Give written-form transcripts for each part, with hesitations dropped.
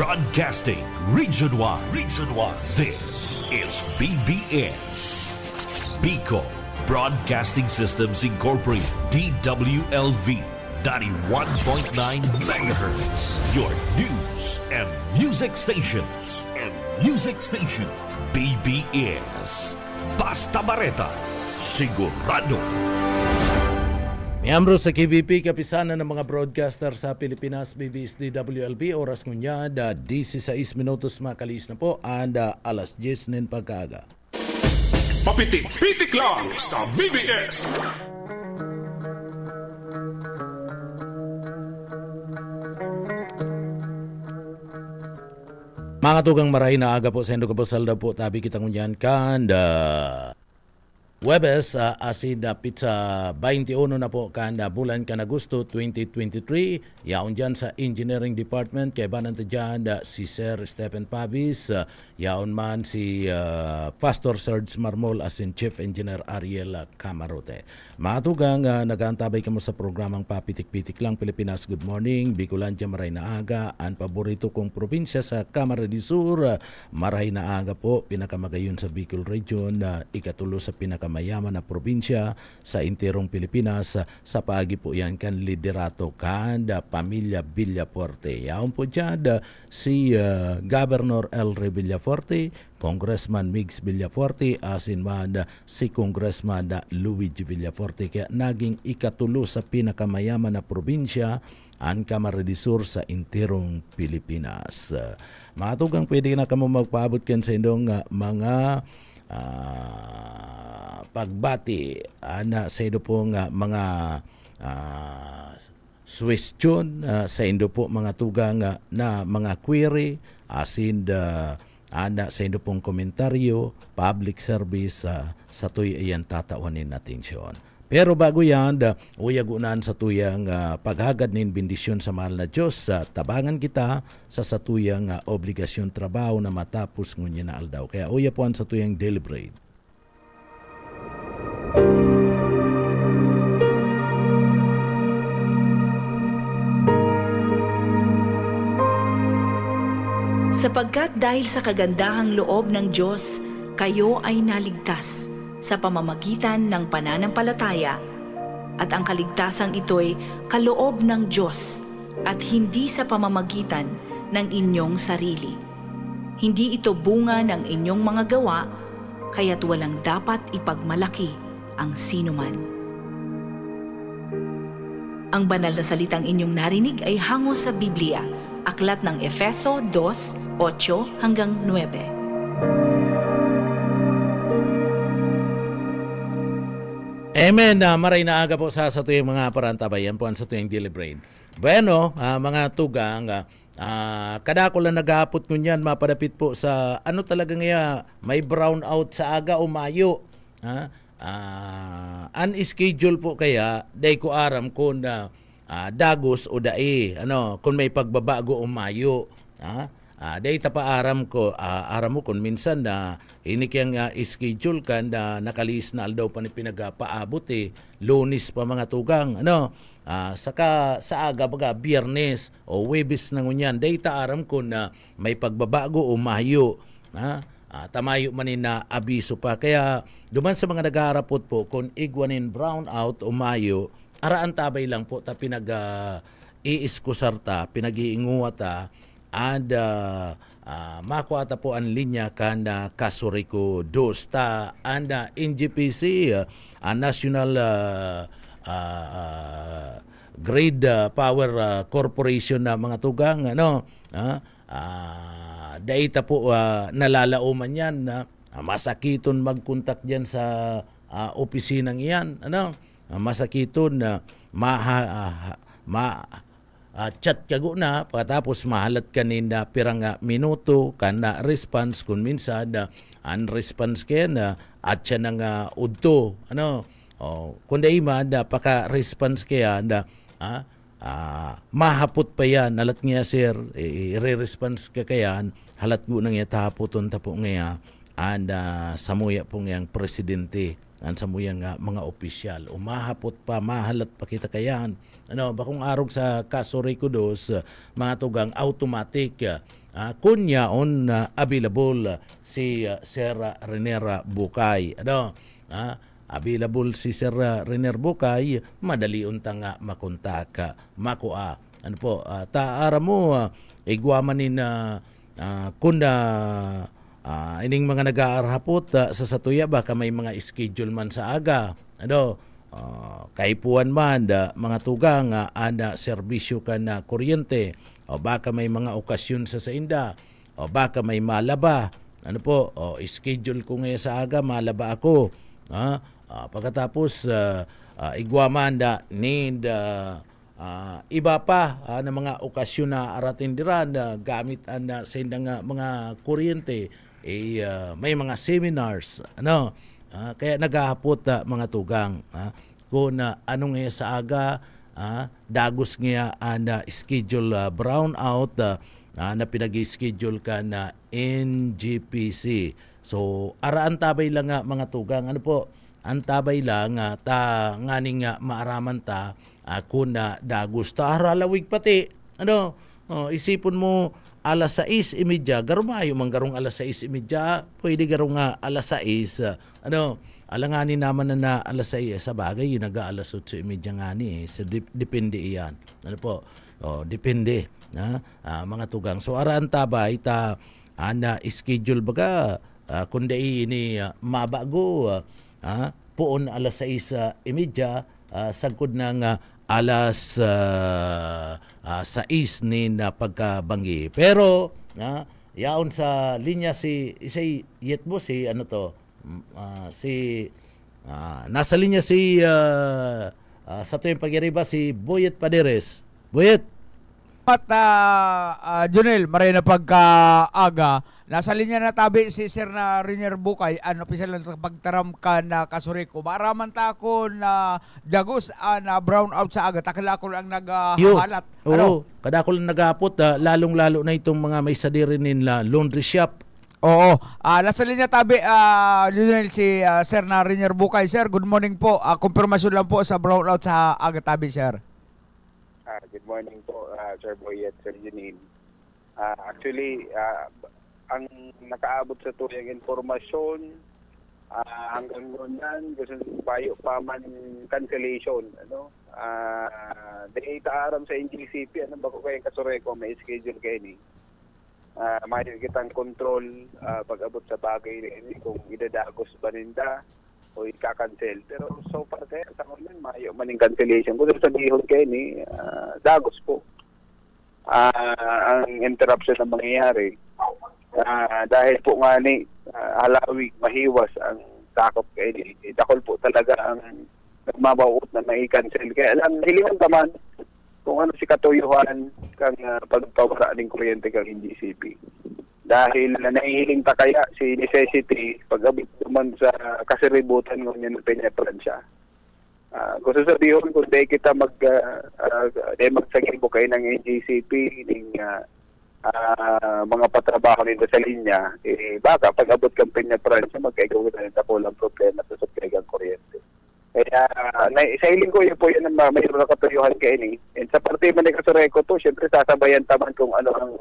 Broadcasting Region 1. Region 1. This is BBS. Bicol Broadcasting Systems Incorporated. DWLV 91.9 MHz. Your news and music stations. BBS. Basta Bareta. Sigurado. Miyembro sa KVP, kapisanan ng mga broadcaster sa Pilipinas, BBS DWLB, oras ngunya, 16 minutos makalis na po, and alas 10 nin pagkaga. Papitik-pitik lang sa BBS. Mga tugang maray na aga po sa Indo Kapasalda po, tabi kitang ngunyan kan, Webes, asin dapit sa 21 na po kanda bulan kan Agosto 2023. Yaon dyan sa Engineering Department, kay bananta dyan si Sir Stephen Pavis, yaon man si Pastor Serge Marmol asin Chief Engineer Ariel Camarote. Mga tugang, nagantabay ka mo sa programang Papitik-Pitik lang Pilipinas. Good morning, Bicolandia maray na aga, ang paborito kong probinsya sa Camarines Sur, maray na aga po, pinakamagayon sa Bicol Region, ikatulo sa pinakamayaman na probinsya sa interong Pilipinas. Sa paagi po yan kan liderato kan pamilya Villaforte. Yaon po dyan si Governor Elre Villaforte, Congressman Migs Villaforte, asin man si Congressman Luigi Villaforte. Kaya naging ikatulo sa pinakamayaman na probinsya ang Camarines Sur sa interong Pilipinas. Mga tugang, pwede na kamo magpaabot kan sa indong mga pagbati sa indo pong mga question sa indo po mga tugang na mga query asin sa indo pong komentaryo, public service sa tuy iyan tatawanin atensyon. Pero bago yan, uyagunan sa tuyang paghagad nin bendisyon sa mahal na Diyos, tabangan kita sa satuyang obligasyon trabaho na matapos ngunyan na aldaw. Kaya uyapuan sa tuyang deliberate. Sapagkat dahil sa kagandahang loob ng Diyos, kayo ay naligtas sa pamamagitan ng pananampalataya, at ang kaligtasang ito'y kaloob ng Diyos at hindi sa pamamagitan ng inyong sarili. Hindi ito bunga ng inyong mga gawa, kaya't walang dapat ipagmalaki ang sinuman. Ang banal na salitang inyong narinig ay hango sa Biblia, aklat ng Efeso 2:8 hanggang 9. Amen. Maray na aga po sa tuyong mga parantabayan po sa tuyong deliberate. Bueno, mga tugang, kadako lang naghapot ngunyan, mapadapit po sa ano talaga nga may brown out sa aga o mayo. Unschedule po kaya, day ko aram kung dagos o dai, kung may pagbabago o mayo. Day pa aram mo kung minsan na inikyang schedule kan na nakalis na aldaw pa ni pinagapaabot Lunes pa mga tugang, saka sa aga baga Biyernes o Huwebes na ngunyan, day ta aram ko na may pagbabago o mayo, tamayo manin na abiso pa. Kaya duman sa mga nag-aarapot po kung igwanin brown out o mayo, araan tabay lang po ta iiskusarta, pinag-iinguwata, and makuata po ang linya kan Kasuriko Dosta and NGPC, National Grid Power Corporation na mga tugang, daita po nalalauman yan, masakiton magkontak dyan sa opisinang iyan, masakiton chat kago na pagkatapos mahalat kanina pirang minuto kana response kung minsan unresponse ken at siya nang udto kung dai man paka response kaya mahapot pa yan nalat nga sir i-response ka kayan halat go nang tahapoton tapo nga samuya po ngayang presidente ang samuyang mga opisyal. Umahapot pa, mahalat pa kita kayan. Bakong arog sa Kasuriko Dos, mga tugang automatic kunya on available si Sir Renier Bukay. Available si Sir Renier Bukay, madali untang makontak makua. Ano po, taara mo igwamanin kunda ining mga nag-aarhapot sa satuya baka may mga schedule man sa aga. Kaipuan man mga tugang ana serbisyo ka na kuryente o baka may mga okasyon sa sainda o baka may malaba. Ano po, schedule ko ngayon sa aga, malaba ako. Pagkatapos igwaman need iba pa na mga okasyon na aratindiran gamit sa indang mga kuryente may mga seminars kaya naghahapot mga tugang kung anong nga sa aga dagos nga na schedule brownout na pinag-schedule ka na NGPC. So araan tabay lang mga tugang, ano po, antabay lang ta nganing maaraman ta kung dagos ta haralawig pati. Isipon mo alas 6:30 garumayo man garong alas 6:30 pwede garong alas 6 alanganin naman na alas 6 sa bagay yun alas 8:30 ngani so depende iyan. Ano po, depende mga tugang. So araan tabay ta ana schedule baga kundi ini mabago puon alas 6:30 sagkod ng alas 6 ni na pagkabanggi. Pero yaon sa linya si isay yetbo si ano to nasa linya si sa tuyong pag-iriba si Boyet Paderes. Boyet. At Junel, maray na pagkaaga, nasa linya na tabi si Sir na Renier Bukay, opisyal na pagtaram ka na kasuriko. Maraman ta ko na dagos na brown out sa aga, takila ko lang naghahalat. Oo, kada ko lang naghapot, lalong-lalo na itong mga may sadirin nila laundry shop. Oo, nasa linya tabi Junel si Sir na Renier Bukay. Sir, good morning po. Kumpirmasyon lang po sa brown out sa aga tabi, Sir. Good morning po, Sir Boy at Sir Janine. Actually, ang nakaabot sa tuyang informasyon hanggang noon gusto payo pa man cancellation. Dahil taaram sa NGCP, bako kayong kasureko, may schedule kayo ni. Mayo kitang control pag-abot sa bagay ni kung idadagos ba ninda o ika-cancel. Pero so far kaya sa ngayon, mayo maning cancellation. Kung sabihin kayo ni, dagos po. Ang interruption na mangyayari. Dahil po nga ni, halawig, mahiwas ang sakop kayo ni. Dakol po talaga ang nagmabaot na may cancel. Kaya lang, hilingan naman kung ano si katuyuhan kang pagpawara ng kuryente kang NGCP. Dahil nahihiling ta kaya si necessity pag-abot naman sa kasiributan ng niya ng Peña-Francia. Gusto sabihin kung di kita magsagibo kayo ng NGCP ng mga patrabaho nito sa linya, baka pag-abot kang Peña-Francia magkaigaw na nito po lang problema sa supply ng kuryente. Kaya sa hiling ko yun po yan ang mayroon na katuyuhan kayo ni. And sa parte man ni Kasureko to, syempre sasabayan taman kung ano ang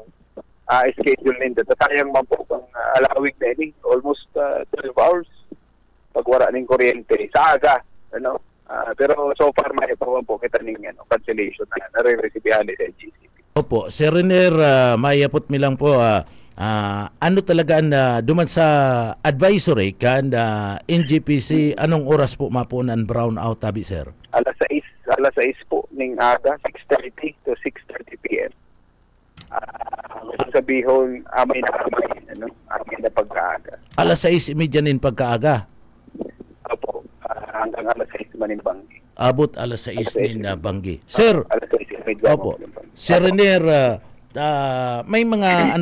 schedule nito. Sayang man po kung alawig na ini, almost 12 hours pagwara ng kuryente sa aga. Pero so far may pawan po kita ng cancellation na nare-resibihan sa GCP. Opo, Sir Renier, mayapot mi lang po ano talaga duman sa advisory kan NGPC, anong oras po mapunan brown out tabi, sir? Alas 6 po ning aga, 6:30 to 6:30 PM. Sabihin, amay na pagkaaga. Alas 6:30 nin pagkaaga? Opo, hanggang alas 6 manin banggi. Abot alas 6 nin banggi. Sir, alas 6 opo. Sir Renier, may mga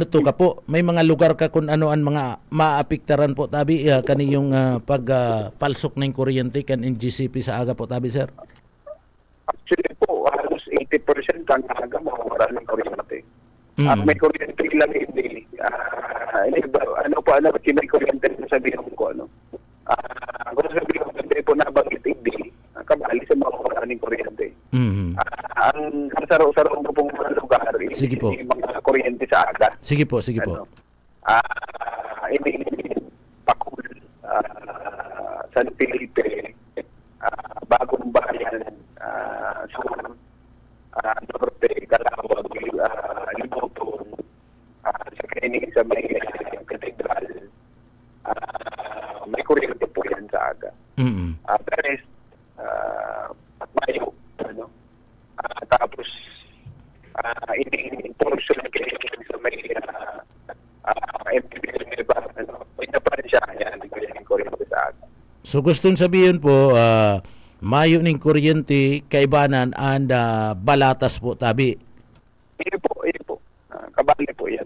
may mga lugar ka kung ano ang mga maapektaran po tabi kaniyong pagpalsok ng kuryente kan NGCP sa aga po tabi, sir? Actually po, halos 80% ang aga mawawala ng kuryente. May kuryente lang hindi. May kuryente na sabihin ko kung sabihin ko hindi po nabanggit hindi, kabali sa mawawala ng kuryente. ang saro-saro po pong mga lugar, Sige po. yung mga kuryente sa aga. Sige po, sige po. Ini Pakul, San Felipe, Bagong Bayan, Sur, Norte, Calawag, Liboton, sa Kainig, sa may Katedral, may kuryente po yan sa aga. The rest, at Mayo, tapos, ini portion sa may MTV ba, may na pa rin siya, yan, yung kuryente sa aga. So gustong sabihin po, mayo ning kuryente kaibanan and balatas po tabi. Iyo po. Kabali po yan.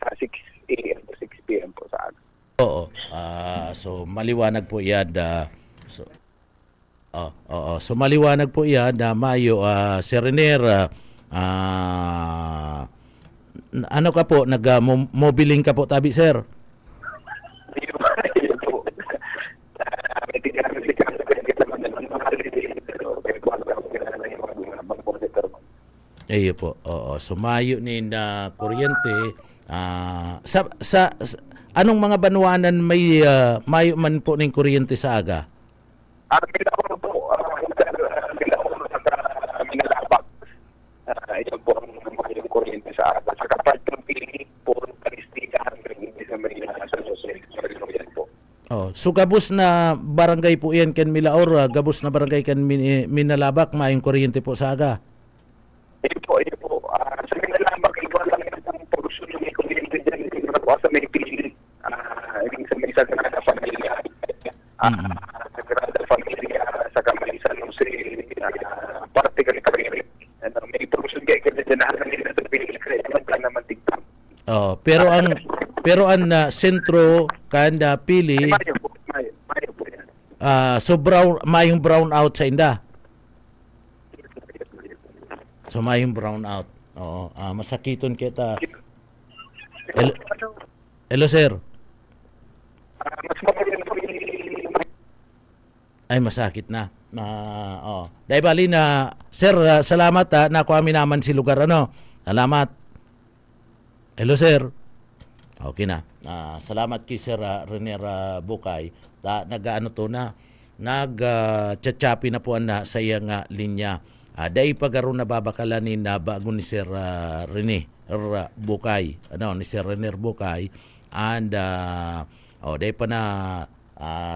Sa 6 a.m. to 6 p.m. po sa aga. Oo. So maliwanag po yan. So maliwanag po yan na mayo, Sir Renier, ano ka po, nag-mobiling ka po tabi, sir? Iyo po. May tignan si Kasa kaya naman mga holiday. Pero mag-monitor mo. Iyo po. Oo. So mayo ni na kuryente. Sa anong mga banwanan may mayo man po ning kuryente sa aga? Kailangan po, kailangan sa Minalabak. Ito po ang yung kuryente sa aga. Sa kapag ng pili po, palistikan hindi sa may sa Jose. Yan po. Oh, so gabos na barangay po yan kan Milaor, gabos na barangay kan Minalabak, maayong kuryente po sa aga. Ito po. Sa Minalabak, iba lang yung production ng kuryente dyan. Sa may pili. Sa may Sagrada Familia. Sagrada Familia, sa kamay San Jose, particular kabinet. May production kayo kasi dyan na nila sa pili. Kaya naman tigtang. Oh, pero ang sentro kanda pili Mayo po yan. so mayong brown out sa inda. So mayong brown out. Oo, masakiton kita. Hello sir. Mas magaling po Ay masakit na. Dahil bali na sir, salamat na kami naman si lugar ano. Salamat. Hello sir. Okay na. Salamat kay Sir Renier Bukay. Nag-ano to na. Nag-chachapi na po na sa iyang linya. Dahil pagkaroon na babakalanin na bago ni Sir Renier Bukay. Ni Sir Renier Bukay. And dahil pa na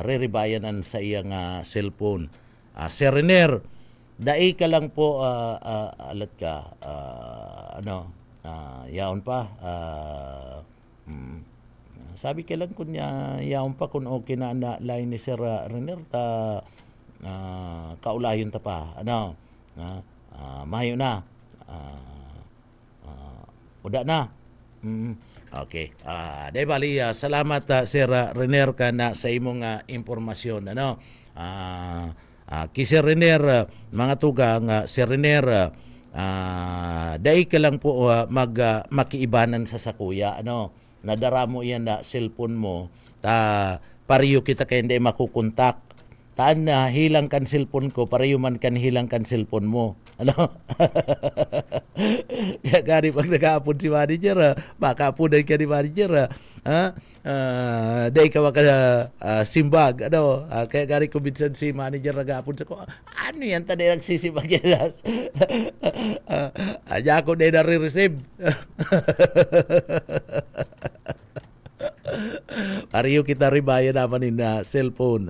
re-rebayanan sa iyang cellphone. Sir Renier, dahil ka lang po alat ka. Yaon pa. Sabi ka lang kung yaon pa kung okay na line ni Sir Renier kaulayon ta pa mayo na uda na okay dahil bali salamat Sir Renier ka na sa imong impormasyon kay Sir Renier mga tugang Sir Renier dahil ka lang po makiibanan sa sakuya nadara mo yan na cellphone mo pariyo kita kaya hindi makukontak taan na hilang kan cellphone ko pariyo man kan hilang kan cellphone mo kaya gani pag nag-aapon si manager makaapunan ka ni manager dahil ka maka simbag kaya gani ko minsan si manager nag-aapon sa ko ano yan tadi nagsisibag yan anya ako na nare-receive pariyo kita ribayan naman na cellphone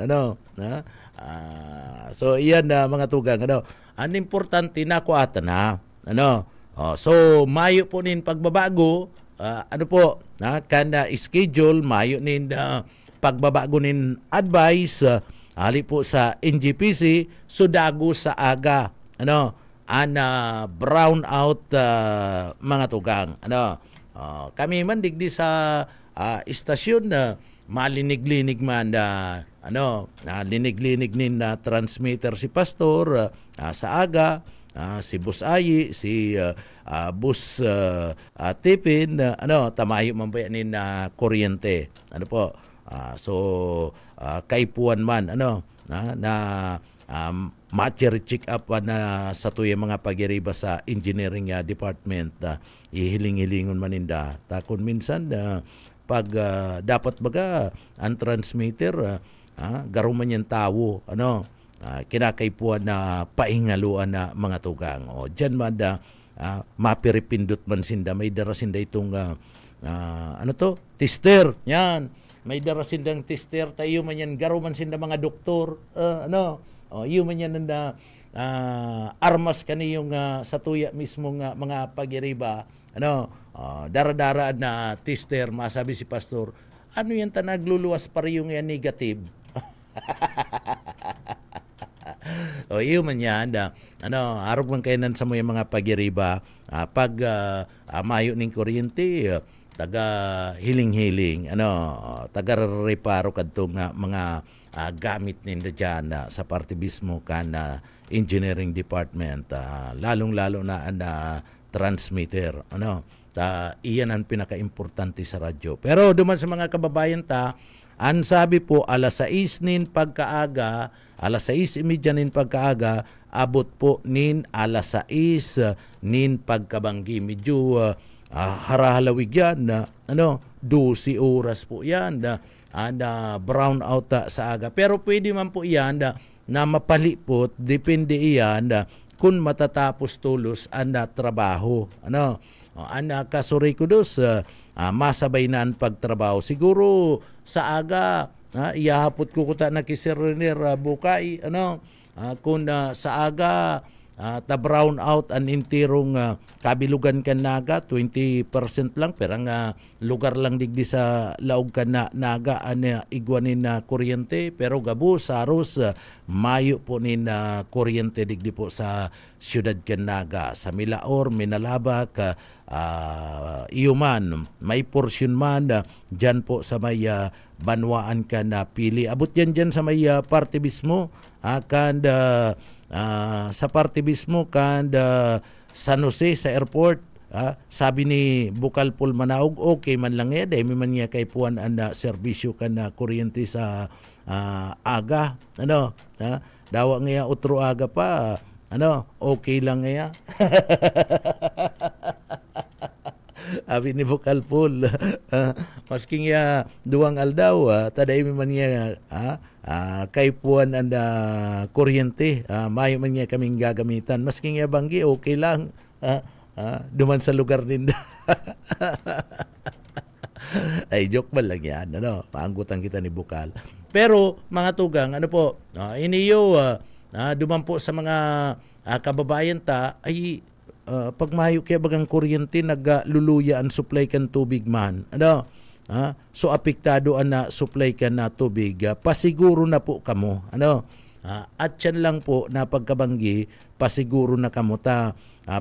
so iyan mga tugang ang importante na ko ata na so mayo po nin pagbabago kanda schedule mayo nin pagbabago nin advice ali po sa NGPC sudago sa aga brown out mga tugang kami man digdi sa istasyon na malinig-linig man linig-linig nin transmitter si Pastor sa aga si Bus Ayi si Bus Tipin tamayo man ba nin kuryente so kaipuan man na check up na sa tuya mga pagiriba sa engineering department, ihiling-hilingon maninda. Takon minsan pag dapat baga ang transmitter, garuman yan tawo, kinakaipuan na paingaluan na mga tugang. O dyan man mapiripindot man sinda, may darasinda itong tester, yan. May darasindang tester, tayo man yan, garuman sinda mga doktor, yun man yan na armas kaniyong sa tuya mismo mga pagiriba, dara-dara na tester, masabi si pastor, ano yan nagluluwas pa rin yung negative. Yun man yan, harap man kayo sa mga pagiriba, pag mayo ng kuryente, taga hiling-hiling, taga reparo kadtong mga gamit ninyo dyan sa partibismo kan engineering department, lalong-lalo na transmitter, iyan ang pinaka-importante sa radyo. Pero duman sa mga kababayan ang sabi po alas 6 nin pagkaaga, alas 6:30 nin pagkaaga, abot po nin alas 6 nin pagkabanggi. Medyo harahalawig yan, 12 oras po yan, brown out sa aga. Pero pwede man po yan na mapalipot, depende iyan kung matatapos tulos ang trabaho. Kasuri ko dos, masabay na ang pagtrabaho. Siguro sa aga, iyahapot ko kuta na kay Sir Renier Bukay, kung sa aga, brown out ang intirong kabilugan kan naga, 20% lang, pero ang lugar lang digdi sa laog kan naga ang igwanin na kuryente, pero gabo saros mayo po nin kuryente digdi po sa siyudad kan naga, sa Milaor, Minalabak, Iyuman, may porsyon man dyan po sa may Banwaan kan pili. Abot yan dyan sa may partibismo, sa partibismo kan San Jose sa airport, sabi ni Bukal Paul Manaog, okay man lang yan, dahil man niya kay puan ang serbisyo kan kuryente sa aga, dawa nga utro aga pa, okay lang nga. Abi ni Bukal Paul, masking ya duwang aldaw, taday man niya kay puan ang kuryente, mayo man niya kaming gagamitan, masking ya banggi, okay lang, duman sa lugar din. Ay, joke man lang yan, paanggutan kita ni Bukal. Pero mga tugang, iniyo, duman po sa mga kababayan ay pag mayo kaya bagang kuryente, nagluluya ang supply kan tubig man. So apektado ang supply kan na tubig. Pasiguro na po kamo. At yan lang po na pagkabanggi, pasiguro na kamo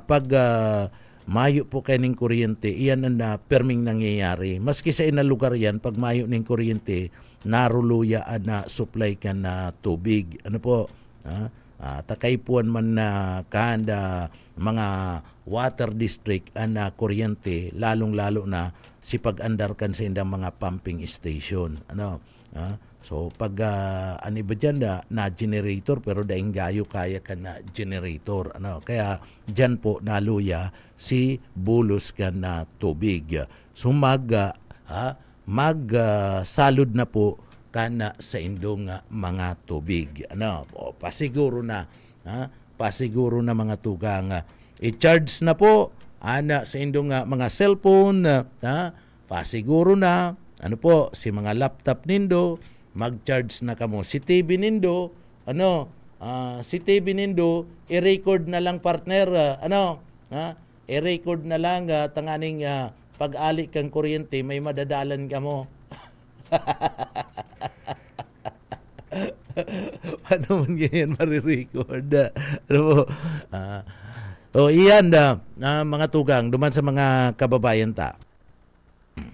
pag mayo po kayo ng kuryente, iyan ang perming nangyayari. Maski sa lugar yan, pag mayo ng kuryente, naruluya na supply kan na tubig. Takaypuan man na mga water district na kuryente, lalong-lalo na si pag-andar kan sa indang mga pumping station. So pag ba dyan na generator, pero daing gayo kaya ka na generator. Kaya dyan po naluya si bulos ka na tubig. So salud na po kana sa indong mga tubig. Pasiguro na mga tugang. I-charge na po sa indong mga cellphone, pasiguro na si mga laptop nindo, mag-charge na kamo. Si TV nindo, i-record na lang partner, i-record na lang tanganing pag-ali kang kuryente, may madadalan kamo. Paano man ganyan marirecord? Iyan mga tugang, duman sa mga kababayan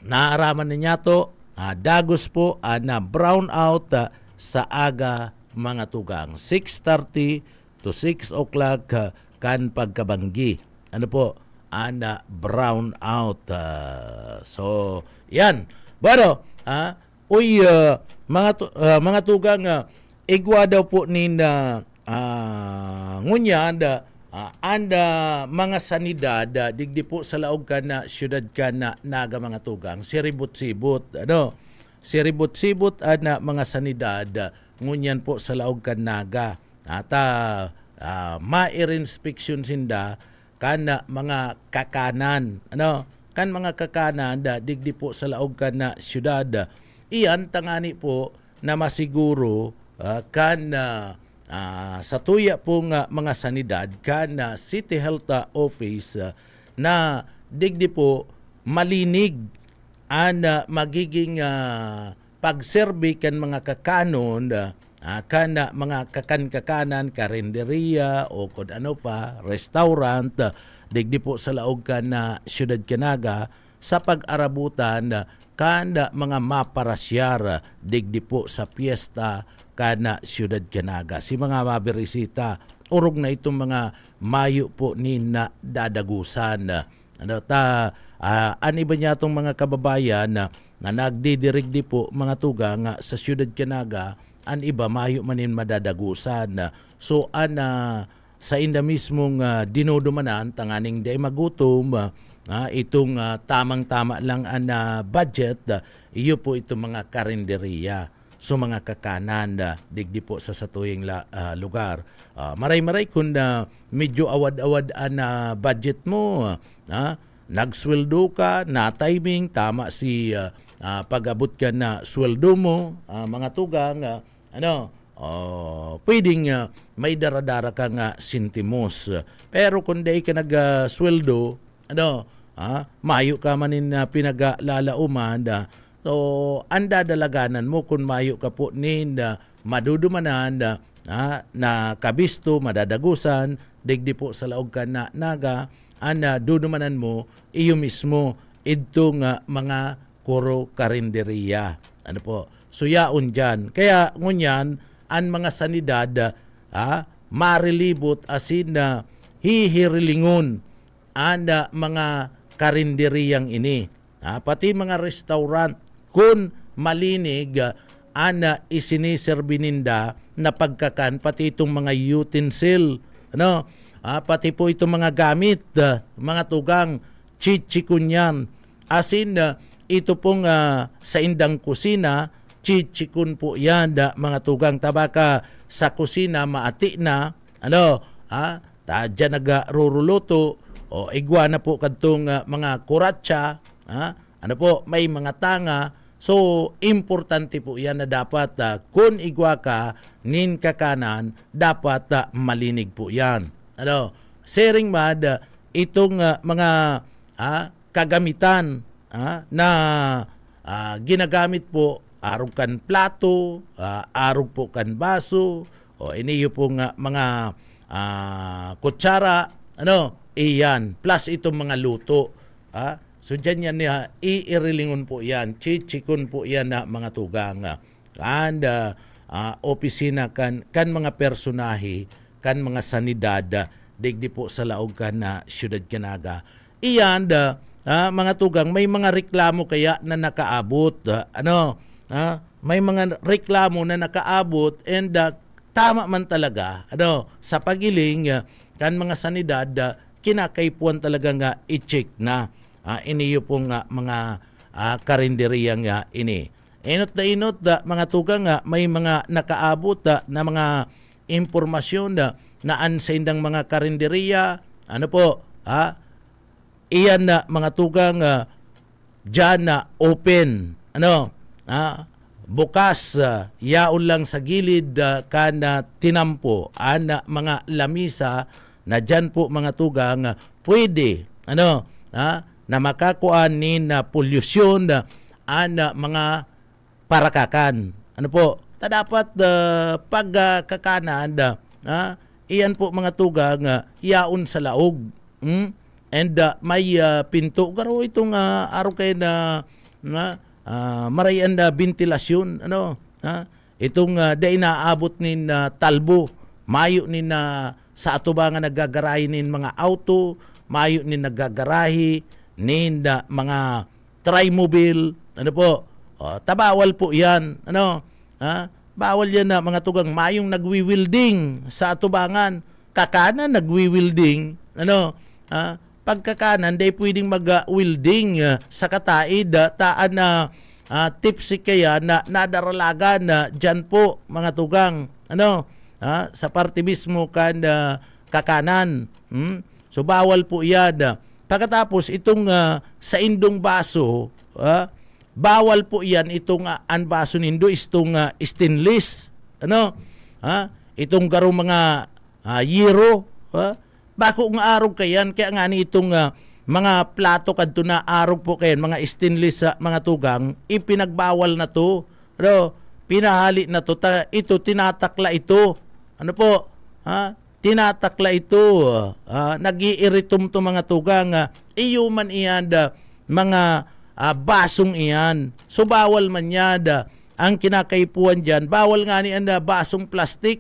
naaraman niya to, dagos po na brown out sa aga mga tugang. 6:30 to 6 o'clock kan pagkabanggi. Brown out. So, yan. Pero, mga tugang, igwa daw po ni ngunya anda mga sanidad digdi po sa laog ka na syudad ka na naga mga tugang siribot-sibot siribot-sibot na mga sanidad ngunyan po sa laog ka naga at ma-inspeksyon sinda kana mga kakanan kan mga kakanan digdi po sa laog ka na syudad iyan tangani po na masiguro kan sa tuya pong mga sanidad kan City Health Office na digdi po malinig magiging pagserbi kan mga kakanon kan mga kakanan karinderiya o kung ano pa restaurant digdi po sa laog kan na Syudad Canaga sa pag-arabutan kan mga maparasyar digdi po sa piyesta kana Syudad Canaga. Si mga mabirisita, urog na itong mga mayo po ni na dadagusan. Ani ba niya itong mga kababayan na nagdidirigdi po mga tugang sa Syudad Canaga, an iba mayo manin madadagusan. So sa inda mismong dinudumanan, tanganing day magutom, itong tamang-tama lang ang budget, iyo po itong mga karinderiya. So mga kakanan digdi po sa satuyeng lugar. Maray-maray kung medyo awad-awad ang budget mo, nagsweldo ka, na timing, tama si pag-abot ka na sweldo mo, mga tugang, pwedeng may daradara ka nga sintimos. Pero kung di ka nagsweldo, mayo ka manin pinaglalauman, so, anda dalaganan mo kung mayo ka po madudumanan na kabisto, madadagusan, digdi po sa laog ka na naga, dudumanan mo, iyo mismo, itong mga kuro karinderiya. So, yaon dyan. Kaya, ngunyan, ang mga sanidad, marilibot asin na hihirilingon ang mga karinderiyang ini. Pati mga restaurant, kung malinig isiniserbi ninda na pagkakan, pati itong mga utensil, pati po itong mga gamit, mga tugang, chichikunyan. Asin, ito pong sa indang kusina, chichikun po yan, mga tugang, tabaka sa kusina, maati na, tadya nagruruluto, o igwa na po kadtong mga kuratsa, may mga tanga. So, importante po yan na dapat kung igwa ka, nin kakanan, dapat malinig po yan. Sharing mad, itong mga kagamitan na ginagamit po, arog kan plato, arog po kan baso, o iniyo pong mga kutsara, iyan, plus itong mga luto. So dyan yan iirilingon po yan, chichikon po yan na mga tugang. And opisina kan mga personahe, kan mga sanidad, digdi po sa laog kan na Syudad Canaga. Iyan, mga tugang, may mga reklamo kaya na nakaabot. May mga reklamo na nakaabot and tama man talaga, sa pagiling, kan mga sanidad, kinakaipuan talaga nga i-check na. Iniyo pong mga karinderiya nga ini. Inot mga tugang may mga nakaabot na mga impormasyon na sa indang mga karinderiya, iyan na mga tugang dyan na open, bukas, yaon lang sa gilid kana tinampo, mga lamisa na dyan po mga tugang pwede, na makakuan ni na polusyon mga parakakan. Dapat pagkakanan, iyan po mga tugang yaon sa laog. And may pinto, garo itong araw kayo na marayan na ventilasyon. Itong day naabot ni talbo, mayo ni sa ato ba nga nagagarahi nin mga auto, mayo ni nagagarahi nin mga trimobile, tabawal po yan, bawal yan na mga tugang mayong nagwi-wielding sa atubangan. Kakanan nagwi-wielding, pagkakanan day pwedeng mag-wielding sa kataid taan na tipsy kaya na nadaralagan na dyan po mga tugang sa parte mismo kan kakanan. So bawal po yan. Pagkatapos itong sa indong baso, bawal po yan itong ang baso nindo itong stainless. Itong garong mga yero. Bako nga arog kayan kaya nga ni itong mga plato kadto na arog po kayan mga stainless mga tugang ipinagbawal na to. Pinahali na to ito tinatakla ito. Tinatakla ito. Nag-iiritum to mga tugang iyo man iyan mga basong iyan. So bawal man yan ang kinakaipuan dyan. Bawal nga ni anda basong plastic.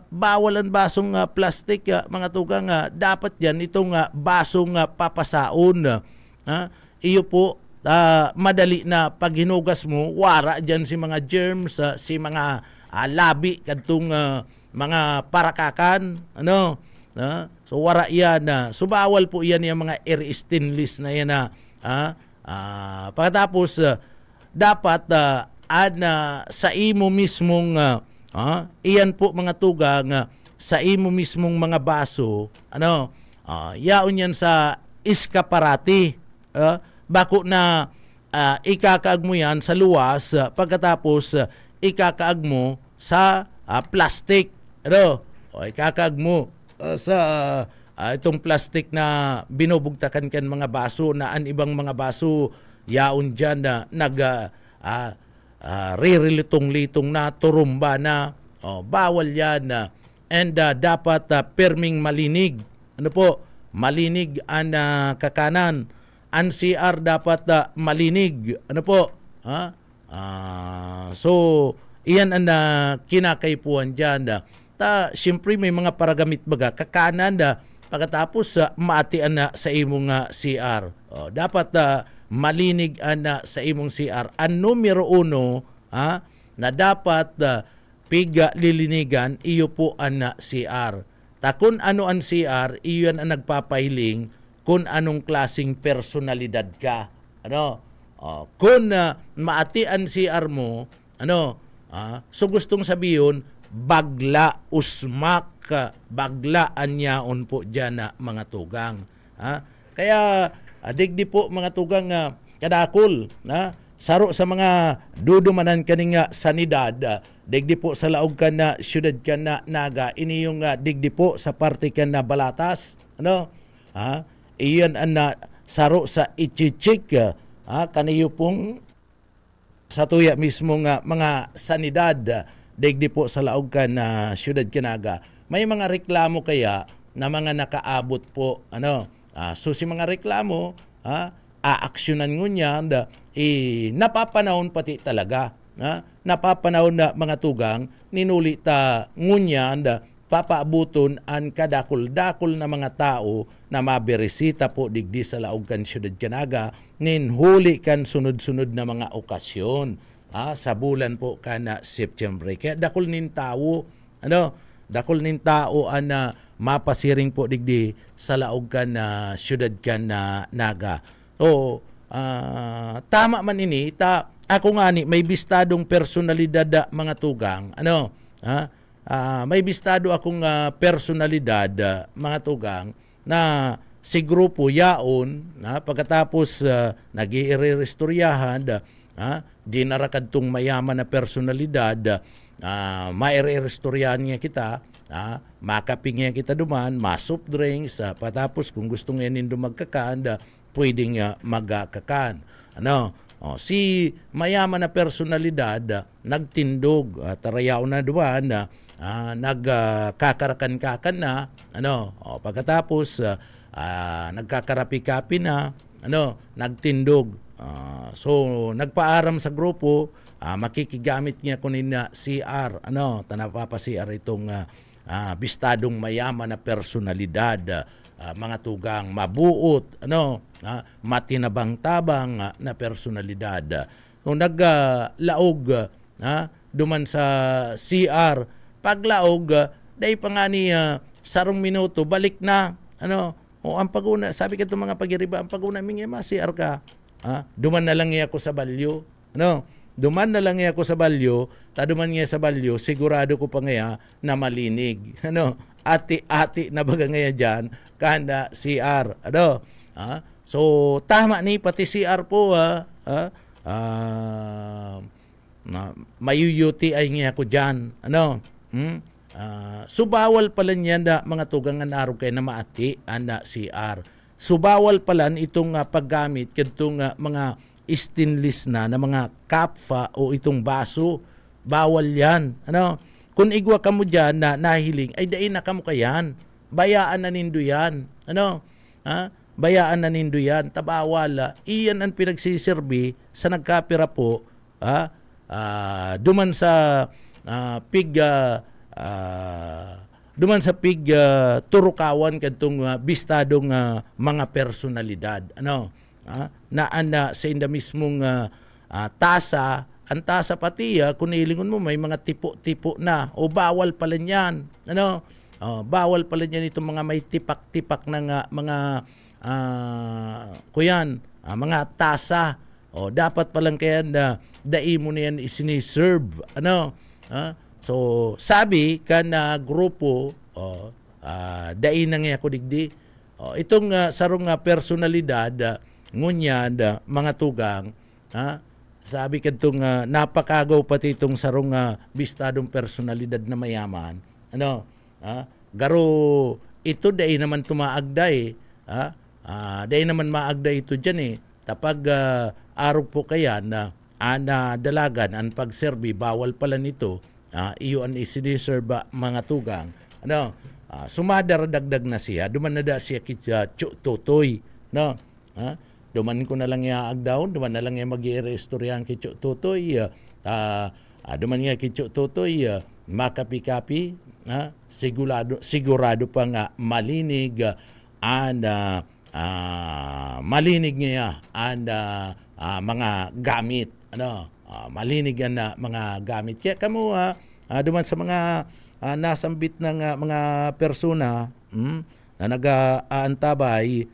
Bawal ang basong plastic mga tugang dapat yan itong basong papasaon. Iyo po madali na pag hinugas mo wara dyan si mga germs, si mga labi kadtong mga parakakan. So wara yan. So bawal po yan yung mga air stainless na yan pagkatapos dapat sa imo mismong iyan po mga tugang sa imo mismong mga baso yaon yan sa iskaparati bako na ikakaag mo yan sa luwas pagkatapos ikakaag mo sa plastic ikakaag mo sa itong plastic na binubugtakan kan mga baso na ang ibang mga baso yaon dyan na ririlitong-litong na turumba na bawal yan and dapat perming malinig malinig ang kakanan ang CR dapat malinig so iyan ang kinakaipuan dyan siyempre may mga paragamit baga kakanan pagkatapos maatian na sa imong CR dapat malinig sa imong CR. Ang numero 1 na dapat piga lilinigan iyo po ang CR. Kung ano ang CR, iyon ang nagpapahiling kung anong klaseng personalidad ka. Kung maati ang CR mo, so gustong sabihin bagla usmak bagla anyaon po dyan mga tugang. Kaya digdi po mga tugang kadakol saro sa mga dudumanan kaning sanidad digdi po sa laog kan na syudad kan na Naga iniyong digdi po sa parte kan na Balatas iyan ang saro sa Ichichik kaniyo pong sa tuya mismo mga sanidad digdi po sa laog kan na syudad kan Naga may mga reklamo kaya na mga nakaabot po so si mga reklamo aaksyonan ngunya napapanahon pati talaga napapanahon na mga tugang ninuli ta ngunya papaabuton ang kadakol-dakol na mga tao na maberesita po digdi sa laog kan syudad kan Naga ninhuli kan sunod-sunod na mga okasyon sa bulan po kana September kaya dakol nin tao dakol nin tao ang mapasiring po digdi sa laog kan syudad kan Naga. So tama man ini ako nga ni may bistadong personalidad mga tugang may bistado akong personalidad mga tugang na si grupo yaon pagkatapos nag-iirestoryahan dinarakad tong mayaman na personalidad mairerestoryahan niya kita makaping niya kita duman ma-soft drinks patapos kung gustong yanin dumagkakan pwedeng magkakan si mayaman na personalidad nagtindog tarayaw na duman nagkakarakan-kakan na pagkatapos nagkakarapi-kapi na nagtindog so nagpaaram sa grupo makikigamit niya kunin na CR tanapapa CR itong bistadong mayaman na personalidad mga tugang mabuot matinabang-tabang na personalidad kung naglaog duman sa CR paglaog day pa nga ni sarong minuto balik na o ang paguna sabi ka mga pagiriba ang paguna mingi CR ka duman na lang niya ako sa balyo duman na lang niya ako sa balyo duman niya sa balyo sigurado ko pa ngaya na malinig ati na baga ngaya dyan kanda CR so tama ni pati CR po mayuyuti ay niya ako dyan subawal pala niyan na mga tugangan araw kayo na maati anda CR subawal pala itong paggamit kitong mga stainless na mga kapfa o itong baso bawal yan kung igwa ka mo dyan na nahiling ay dain na ka mo kayan bayaan na nindo yan bayaan na nindo yan tabawala iyan ang pinagsisirbi sa nagkapira po duman sa turukawan kadtong bistadong mga personalidad na sa inda mismong tasa ang tasa pati kung ilingon mo may mga tipo-tipo na o bawal pala niyan bawal pala niyan itong mga may tipak-tipak ng mga mga tasa dapat palang kaya na dai mo na yan isiniserve so sabi ka na grupo dai nang ako digdi itong sarong personalidad ngunya mga tugang sabi kadtong napakagaw pati itong sarong bistadong personalidad na mayaman garo ito dai naman tumaagday dai naman maagday ito dyan tapag araw po kaya na dalagan ang pagserbi bawal pala nito iyo ang isiniserba mga tugang sumadar dagdag na siya duman na da siya kitya tutoy duman ko na lang ya agdaon duman na lang ya mag-i-restoryan kityo tutoy duman nga kityo tutoy makapi-kapi sigurado pa nga malinig malinig niya mga gamit malinig na mga gamit kaya kamo duman sa mga nasambit ng mga persona na nag-aantabay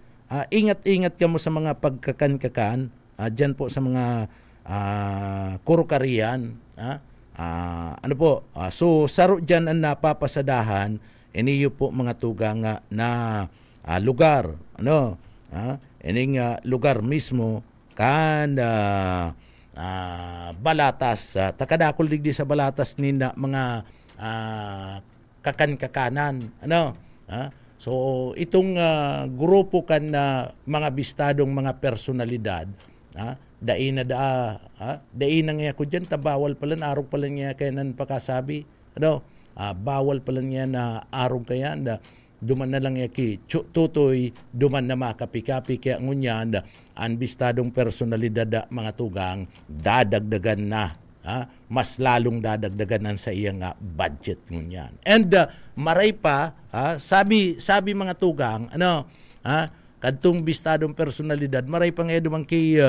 ingat-ingat ka mo sa mga pagkakan-kakan dyan po sa mga kurukarian so saro dyan ang napapasadahan iniyo po mga tugang na lugar ining lugar mismo kan balatas takadakol digdi sa balatas ni na mga kakan-kakanan so itong grupo kan na mga bistadong mga personalidad dain na nga ko dyan tabawal pala na araw pala niya kaya nan pakasabi bawal pala niya na araw kaya na duman na lang yaki tutoy duman na makapi-kapi kaya ngunyan ang bistadong personalidad mga tugang dadagdagan na mas lalong dadagdagan sa iyang budget ngunyan and maray pa sabi mga tugang kadtong bistadong personalidad maray pa nga dumang kay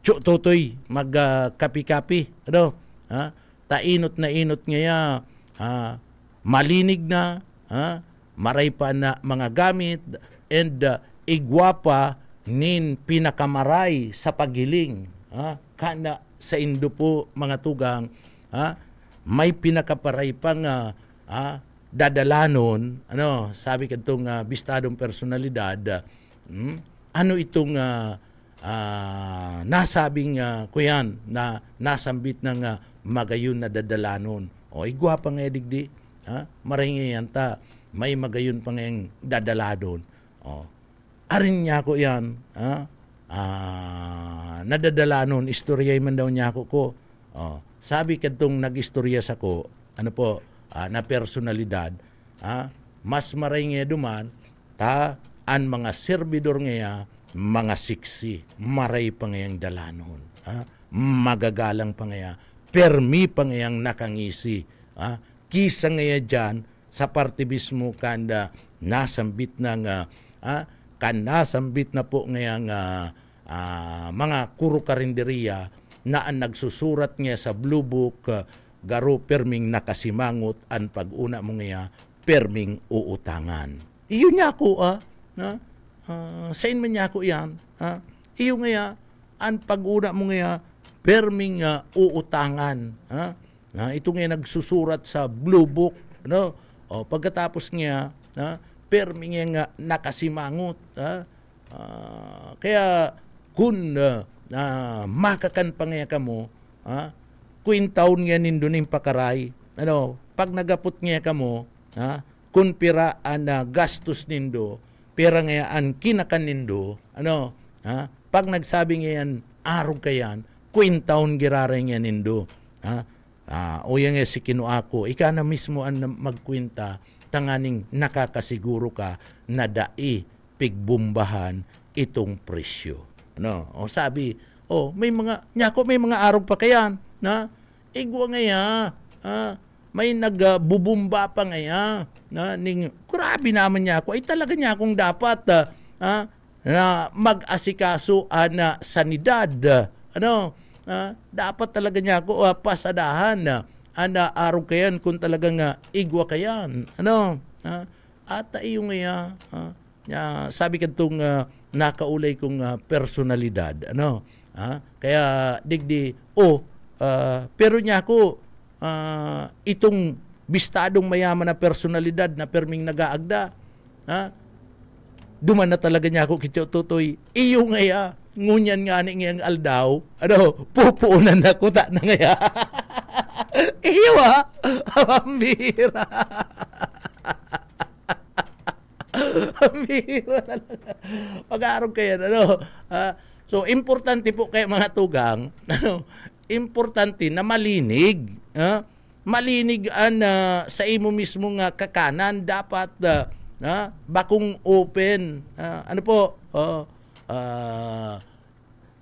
tutoy magkapi-kapi tainot na inot ngaya malinig na maray pa na mga gamit and igwapa nin pinakamaray sa pagiling kana sa Indo po mga tugang may pinakaparay pang dadalanon sabi kadtong bistadong personalidad ano itong nasabing kuyan na nasambit ng magayon na dadalanon igwapa nga digdi maray nga yan ta may magayon pang yung dadaladon arin niya ko yan nadadalanon istorya man daw niya ko sabi kadtong nag-istorya sa ko na personalidad mas maray nga duman an mga servidor nga mga siksi maray pa ngayang dalanon magagalang pa ngaya permi pa ngayang nakangisi kisa ngaya dyan sa partibismo kanda nasambit ng nasambit na po ngayang mga kuro karinderiya na ang nagsusurat niya sa Blue Book garo perming nakasimangot ang pag-una mo nga perming uutangan. Iyo niya ako sain man niya ako yan. Iyo nga ang pag-una mo nga perming uutangan. Ito nga nagsusurat sa Blue Book. Pagkatapos niya, perming nga nakasimangot. Kaya kung makakan pa nga ka mo, kwintaon nga nindo ning pakaray, pag nagapot nga ka mo, kung pira ang gastos nindo, pira nga ang kinakan nindo, pag nagsabi nga yan, arog ka yan, kwintaon giraray nga nindo. O yan nga si kinuako, ika na mismo ang magkwinta, tanganing nakakasiguro ka na dai pigbumbahan itong presyo. O sabi, may mga arog pa kayan, igwa ngaya, may nagbubumba pa ngaya, grabe naman niya ako, ay talaga niya akong dapat, na mag-asikaso na sanidad, dapat talaga niya ako pasadahan, arog kayan kung talagang igwa kayan, at iyo ngaya, sabi kadtong nakaulay kong personalidad, kaya digdi, pero niya ako, itong bistadong mayaman na personalidad na perming nagaagda, duman na talaga niya ako kityo tutoy, iyo ngaya, ngunyan nga ni ngayang aldaw, pupuunan na kuta na ngaya. Iyo pambira. Pambira talaga. Pag-aarog kayo, so, importante po kayo mga tugang, importante na malinig, malinig sa imo mismo nga kakanan, dapat, bakong open,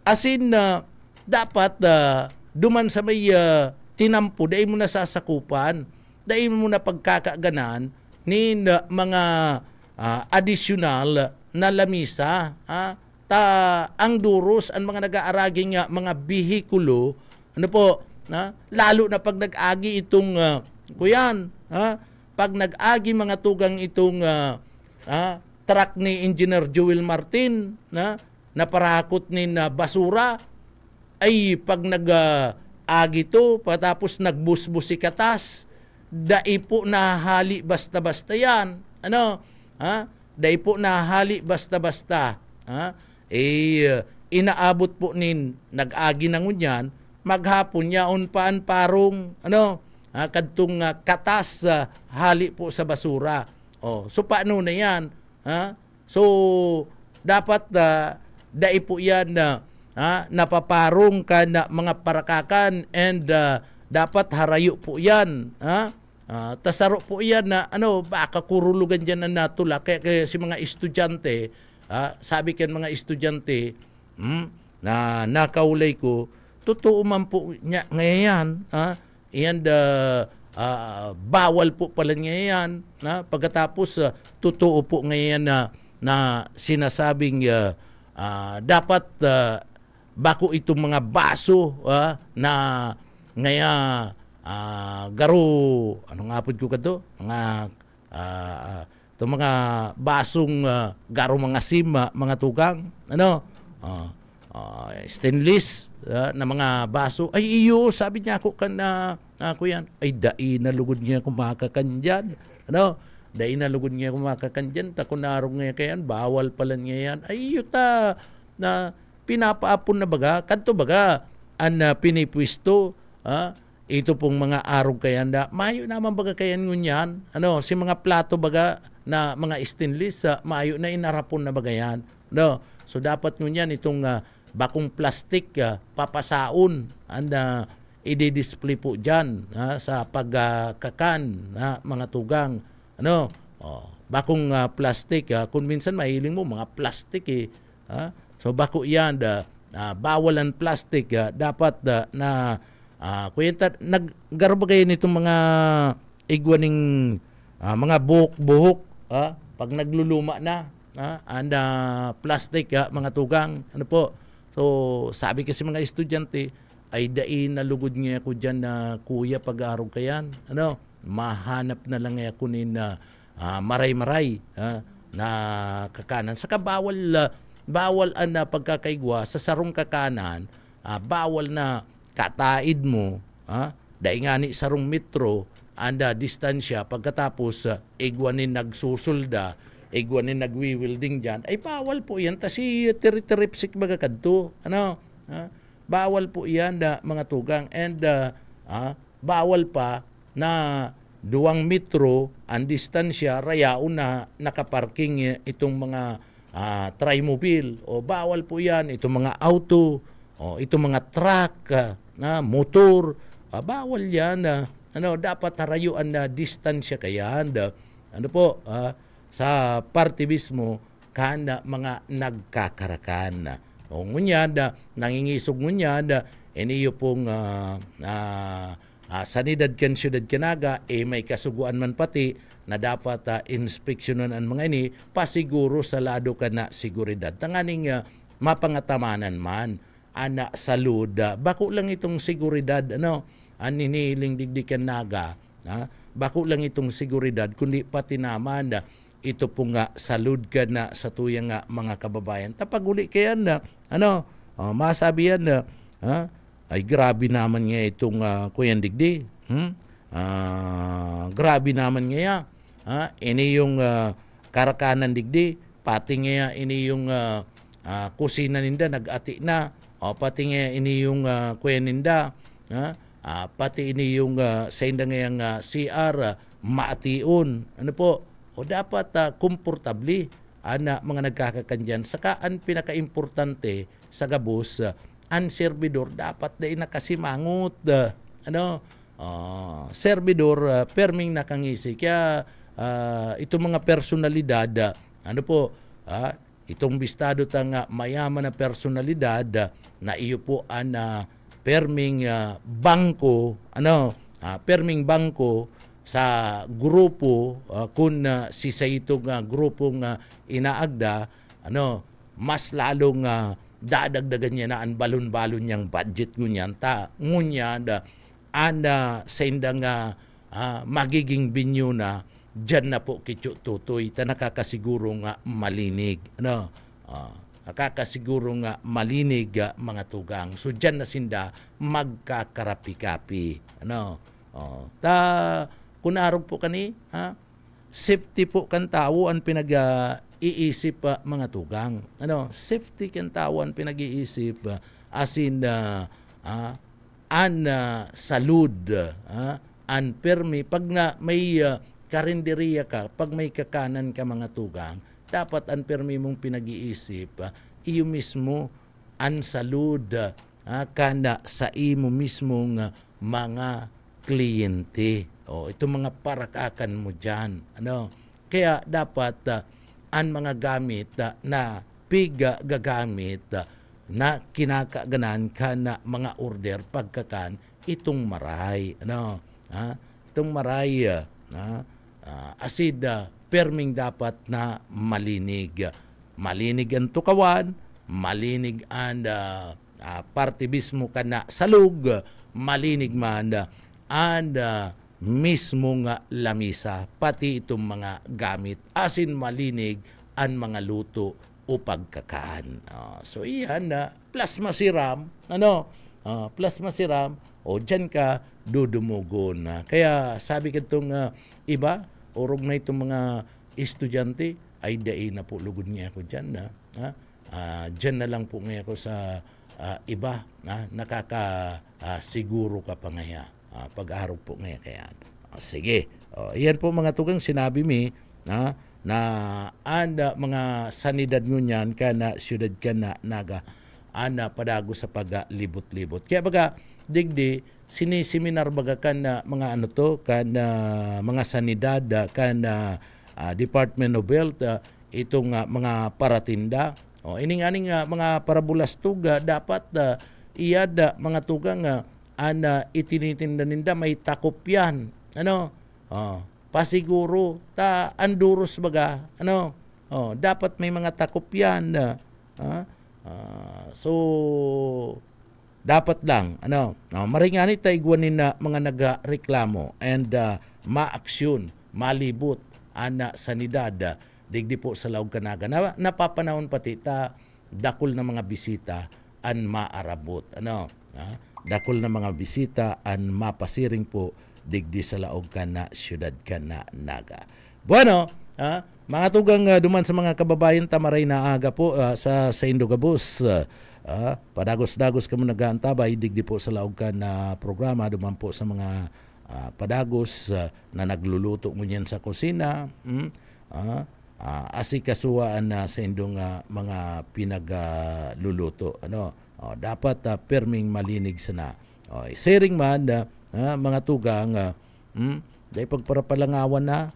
asin dapat duman sa may tinampo, dahil mo na sasakupan, dahil mo na pagkakaganan ni mga additional na lamisa, ang duros, ang mga nag-aaraging mga bihikulo, lalo na pag nag-agi itong kuyan, pag nag-agi mga tugang itong truck ni Engineer Joel Martin, naparakot ni basura, ay pag nag-agi to, patapos nagbusbusi katas, dai po nahali basta-basta yan. Dai po nahali basta-basta. Inaabot po nin nag-agi na ngunyan, maghapon yaon paan parong, kadtong katas hali po sa basura. So paano na yan? So dapat dai po yan napaparong ka na mga parakakan, and dapat harayo po yan. Tasaro po yan na baka kurulugan dyan na natula. Kaya si mga estudyante, sabi kan mga estudyante, na nakaulay ko, totoo man po niya ngayon, bawal po pala niya yan. Pagkatapos, totoo po ngayon na sinasabing dapat bako itong mga baso na ngayon garo, anong apod ko kato? Itong mga basong garo mga sima, mga tugang, stainless na mga baso. Ay iyo, sabi niya ako ako yan. Ay dai na lugod niya kumakakan dyan. Dai na lugod niya kumakakan dyan. Tako narong nga kayan, bawal pala niya yan. Ay iyo ta, na pinapaapon na baga, kanto baga, pinipwisto, ito pong mga arog kayan da, mayo naman baga kayan ngunyan, si mga plato baga na mga stainless, mayo na inarapon na baga yan. So dapat ngunyan itong bakong plastic, papasaon, i-display po dyan sa pagkakan, mga tugang. Bakong plastic, kung minsan mahiling mo mga plastic so bako yan, bawalan plastic, dapat na kuyenta naggarbagay nitong mga igwaning mga buhok pag nagluluma na plastic, mga tugang, so sabi kasi mga estudyante, ay dai nalugod nga ako dyan na kuya pag-arog kayan. Ano? Mahanap na lang ako ni na maray-maray na kakanan. Saka bawal na pagkakaigwa sa sarong kakanan, bawal na kataid mo, dahil nga ni sarong metro, anda distansya pagkatapos igwanin nagsusulda, igwanin nagwi-wielding dyan, ay bawal po yan. Si tiritiripsik magakadto. Ano? Bawal po yan mga tugang. And bawal pa na 2 metro ang distansya rayao na nakaparking itong mga trimobile. O bawal po yan itong mga auto, o itong mga truck, na motor. Bawal yan. Dapat harayuan na distansya kayan. Ano po, sa party mismo, kana mga nagkakarakan. O ngunya, nangingisog ngunya, iniyo pong sanidad kan syudad kanaga, may kasuguan man pati na dapat inspeksyonan ang mga ini, pasiguro sa lado ka na seguridad. Tanganing mapangatamanan man, ana salud, bako lang itong seguridad, aniniling digdikan naga, bako lang itong seguridad, kundi pati naman, ito po nga salud ka na sa tuyang mga kababayan. Tapaguli kaya na, masabi yan na, ay grabe naman nga itong Kuya Digdi. Grabe naman nga ini yung karakanan digdi, pati nga ini yung kusina ninda nag-ati na, pati nga ini yung Kuya ninda, pati ini yung sa inda nga CR maation. Ano po? O dapat komportable mga nagkakakandyan. Saka ang pinaka-importante sa gabos, ang servidor dapat dahil nakasimangot. Servidor, perming nakangisi. Kaya itong mga personalidad, itong bistado tang mayaman na personalidad na iyo po ang perming bangko, perming bangko sa grupo kung si sa itong grupong inaagda, mas lalong dadagdagan niya na ang balon-balon niyang budget ngunyan. Ngunya sa indang magiging binyo na dyan na po kityo tutoy ta nakakasiguro nga malinig. Nakakasiguro nga malinig mga tugang. So dyan na sinda magkakarapi-kapi. Kunarog po kani, safety po kan tao ang pinag-iisip mga tugang. Safety kan tao ang pinag-iisip asin salud, an permi. Pag na may karinderiya ka, pag may kakanan ka mga tugang, dapat an permi mong pinag-iisip, iyo mismo an salud, kana sa imo mismong mga kliyente. Ito mga parakakan mo dyan. Kaya dapat ang mga gamit na gagamit na kinakaganan ka na mga order pagkakan, itong maray. Itong maray, asid, perming dapat na malinig. Malinig ang tukawan, malinig ang partibismo ka na salug, malinig man and mismo nga lamisa, pati itong mga gamit, asin malinig ang mga luto o pagkakaan. So iyan plus masiram, plus masiram, dyan ka dudumugon. Kaya sabi ka itong iba, orog na itong mga estudyante, ay dai na po lugod niya ako dyan. Dyan na lang po ngayon ako sa iba, nakakasiguro ka pa ngayon. Pag-araw po ngayon kaya. Sige. Yan po mga tugang sinabi mi na anda mga sanidad ngunyan ka na siyudad ka na naga ana padago sa paglibot-libot. Kaya baga digdi siniseminar baga kan na mga mga sanidad kan Department of Health itong mga paratinda. Ining-aning mga parabulastuga dapat iyada mga tugang itinitinda ninda may takop yan. Pasiguro anduros baga. dapat may mga takop yan. So dapat lang maringani tay igwanin na mga nagareklamo and maaksyon, malibot ana sanidad digdi po sa Laog Kanaga na napapanahon pati ta dakol na mga bisita an maarabot dakol na mga bisita an mapasiring po digdi sa Laog Kana siyudad Naga. Bueno, mga tugang duman sa mga kababayan tamaray na aga po sa Indogabus. Padagos-dagos kamo nagaantabay digdi po sa Laog Kana programa duman po sa mga padagos na nagluluto mo niyan sa kusina. Asikasuan sa indong mga pinagluluto. Dapat perming malinig sana. Sharing man mga tugang dahil pagparapalangawan na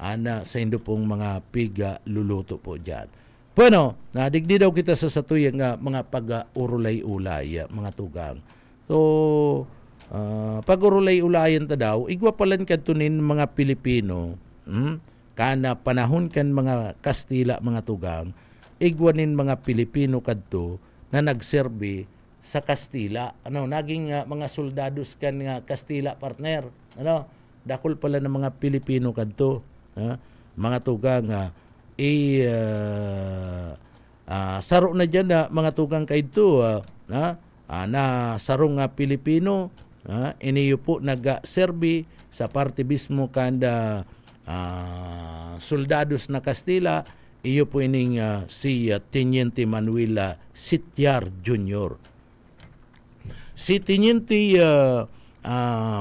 ana sa indo pong mga piga luluto po dyan. Bueno, nadigdi daw kita sa satuyang mga pag-urulay-ulay mga tugang. So, pag-urulay-ulayan ta daw, igwa palan kadtunin mga Pilipino, kana panahon kan mga Kastila mga tugang, igwanin mga Pilipino kadto na nagserbi sa Kastila. Naging mga soldados kan nga Kastila partner. Dakol pala ng mga Pilipino kadto. Mga tugang saro na dyan mga tugang kaito na sarong Pilipino iniyo po nag-serbi sa parte mismo kanda soldados na Kastila iyo po ining si Teniente Manuel Sitiar Jr. Si Teniente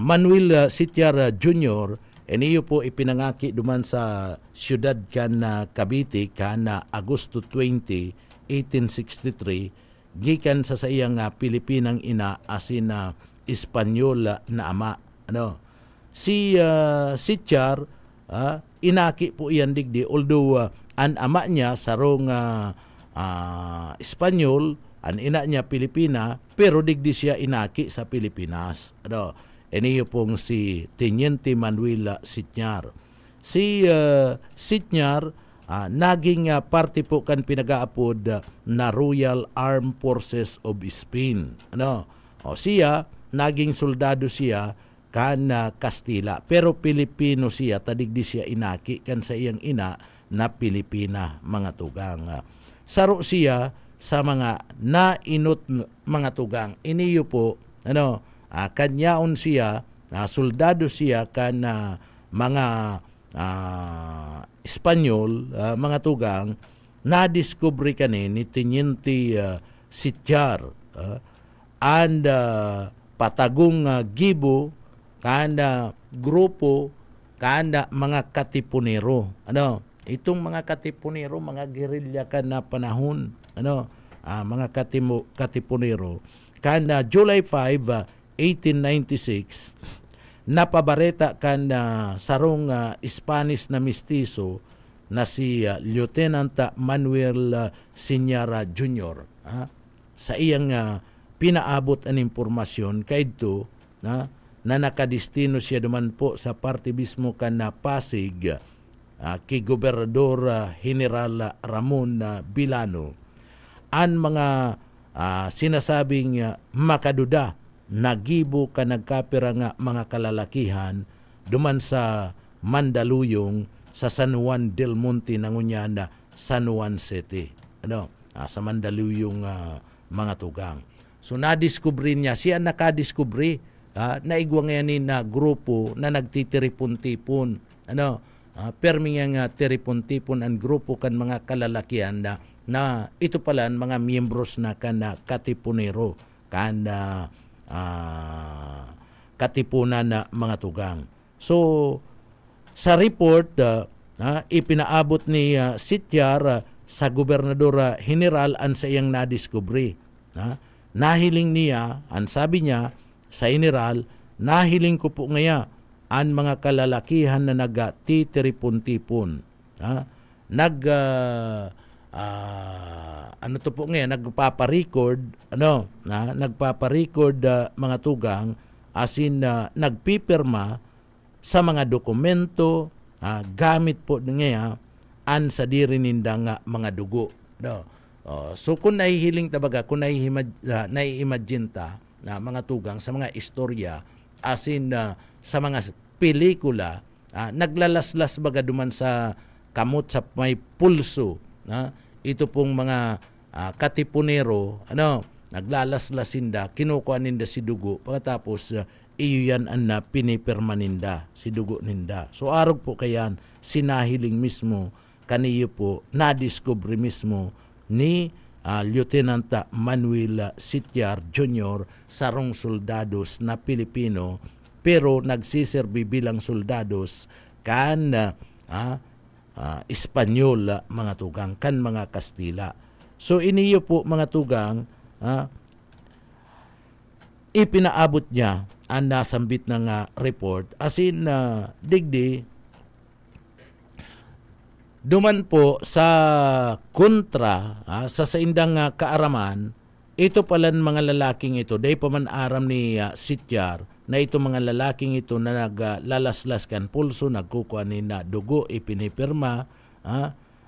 Manuel Sitiar Jr. iniyo po ipinangaki duman sa siyudad Cavite Agosto 20, 1863 gikan sa iyang Pilipinang ina asin Espanyol na ama. Si Sitiar inaki po iyan digdi although an ama niya sarong Espanyol, an ina niya Pilipina, pero digdi siya inaki sa Pilipinas. Iniyo pong si Teniente Manuel Sitiar. Si Sitiar naging parte po kan pinag-aapod na Royal Armed Forces of Spain. Siya naging soldado siya kan Kastila, pero Pilipino siya, tadigdi siya inaki kan sa iyang ina na Pilipina mga tugang. Saro siya sa mga nainot mga tugang. Iniyo po kanyaon siya, soldado siya kan mga Espanyol, mga tugang, na-discovery kanin ni Teniente Sitiar and patagong gibo kanda grupo kanda mga katipunero. Itong mga katipunero, mga gerilya kan na panahon, mga katipunero kanda July 5, 1896 napabareta kan sarong Spanish na mistiso na si Lieutenant Manuel Siniara Jr. Sa iyang pinaabot ang impormasyon kaidto na nakadistino siya duman po sa parte mismo kan Pasig kay Gobernador General Ramon Bilano an mga sinasabing makaduda nagibo ka nagkapira nga mga kalalakihan duman sa Mandaluyong sa San Juan del Monte nangunyan na San Juan City. Sa Mandaluyong mga tugang. So nadiskubre niya, siya nakadiskubre naigwa ngayon na grupo na nagtitiripon-tipon. Permi nga tiripon-tipon ang grupo kan mga kalalakihan na ito pala mga miyembros na kan katipunero kan katipunan na mga tugang. So sa report ipinaabot ni Sitiar sa Gobernador General an sa iyang nadiskubre. Nahiling niya, an sabi niya sa General, nahiling ko po ngaya an mga kalalakihan na nagtitiripon-tipon. Nagpaparecord mga tugang asin nagpipirma sa mga dokumento gamit po ngayon an sa diri nindang mga dugo. So kung nahihiling tabaga, kung nai-imagine ta na mga tugang sa mga istorya asin sa mga pelikula, naglalaslas baga duman sa kamot sa may pulso, ito pong mga katipunero, naglalaslasinda, kinukuha ninda si dugo, pagkatapos iyo yan ang pinipirma ninda, si dugo ninda. So arog po kayan, sinahiling mismo, kaniyo po, na-discover mismo ni Lieutenant Manuel Sitiar Jr. sarong soldados na Pilipino pero nagsiserbi bilang soldados kan Espanyol mga tugang, kan mga Kastila. So iniyo po mga tugang, ipinaabot niya ang nasambit ng report asin digdi duman po sa kontra sa saindang kaaraman, ito palan mga lalaking ito, dahil pa man aram ni Sitiar, na ito mga lalaking ito na naglalaslas kan pulso, nagkukuha ni na dugo, ipinipirma,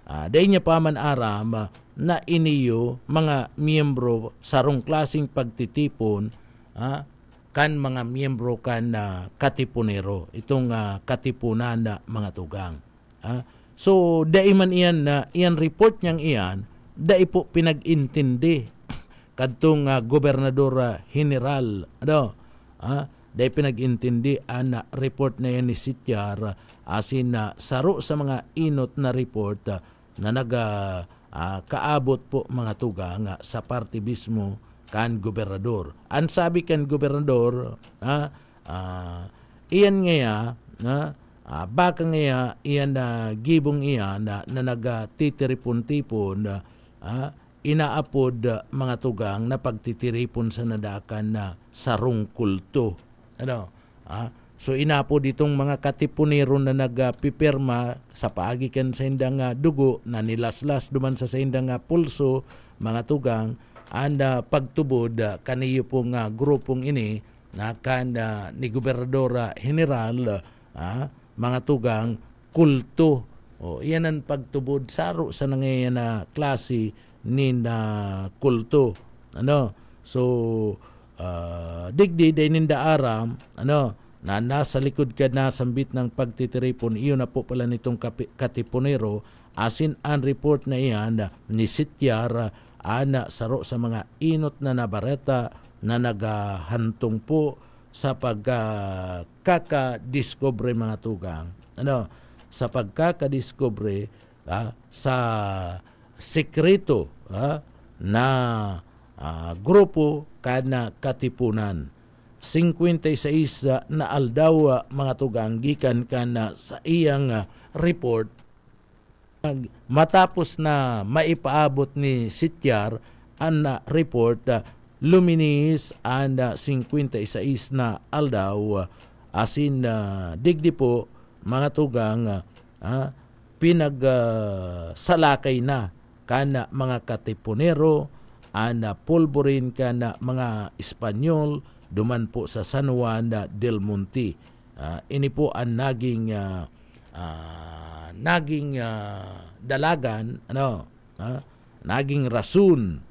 dahil niya pa man aram na iniyo mga miyembro sarong klaseng pagtitipon, kan mga miyembro kan katipunero, itong katipunan na mga tugang. So, dai man iyan na iyan report niyang iyan, dai po pinag-intindi kadtong Gobernador General, dai pinag-intindi ang report na yan ni Sitiar asin saro sa mga inot na report na kaabot po mga tugang sa party mismo kan Gobernador. Ang sabi kan Gobernador, iyan ngaya, baka nga iyan gibong iyan na nagtitiripon-tipon, inaapod mga tugang na pagtitiripon sa nadakan na sarong kulto. So inapod itong mga katipunero na nagpipirma sa paagikan sa indang dugo na nilaslas duman sa indang pulso mga tugang, ang pagtubod kaniyo pong grupong ini na kan ni Gobernador General, mga tugang, kulto. Iyan ang pagtubod saro sa nangyayang na klase ni na kulto. So, digdi, day ninda aram, na nasa likod ka na sambit ng pagtitiripon, iyon na po pala nitong katipunero, asin ang report na iyan ni Sitiar, saro sa mga inot na nabareta na naghantong po sa pagkakadiscovery mga tugang, sa pagkakadiscovery sa sekreto na grupo kana katipunan. 56 na aldaw mga tugang gikan kana sa iyang report matapos na maipaabot ni Sitiar ang report, luminis ang 56 na aldaw asin digdi po mga tugang pinagsalakay na kana mga katipunero, ang pulburin kana mga Espanyol duman po sa San Juan del Monte. Ini po ang naging dalagan, naging rason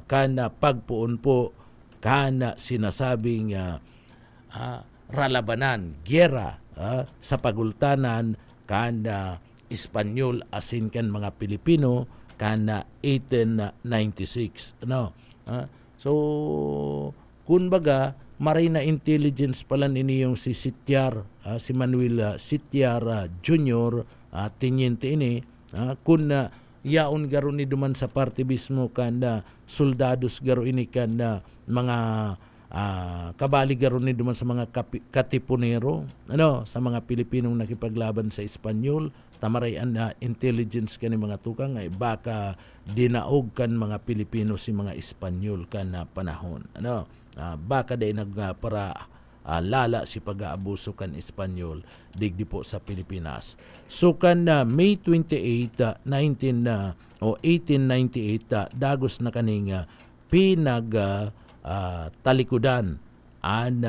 kana pagpuon po kana sinasabing ralabanan, gyera sa pagultanan kana Espanyol asin kan mga Pilipino kana 1896. So kunbaga Marina Intelligence pala niniyong si Sitiar, si Manuel Sitiar Jr. Teniente ini, kun yaon garo ni duman sa party mismo kanda soldados garo ini kanda mga kabali garo ni duman sa mga katipunero, sa mga Pilipinong nakipaglaban sa Espanyol, tamarayan na intelligence kani mga tukang ay baka dinaog kan mga Pilipino si mga Espanyol kan panahon, baka day nagpara lala si pag-aabuso kan Espanyol digdi po sa Pilipinas. So kan May 28, 1898 dagos na kaning talikudan ang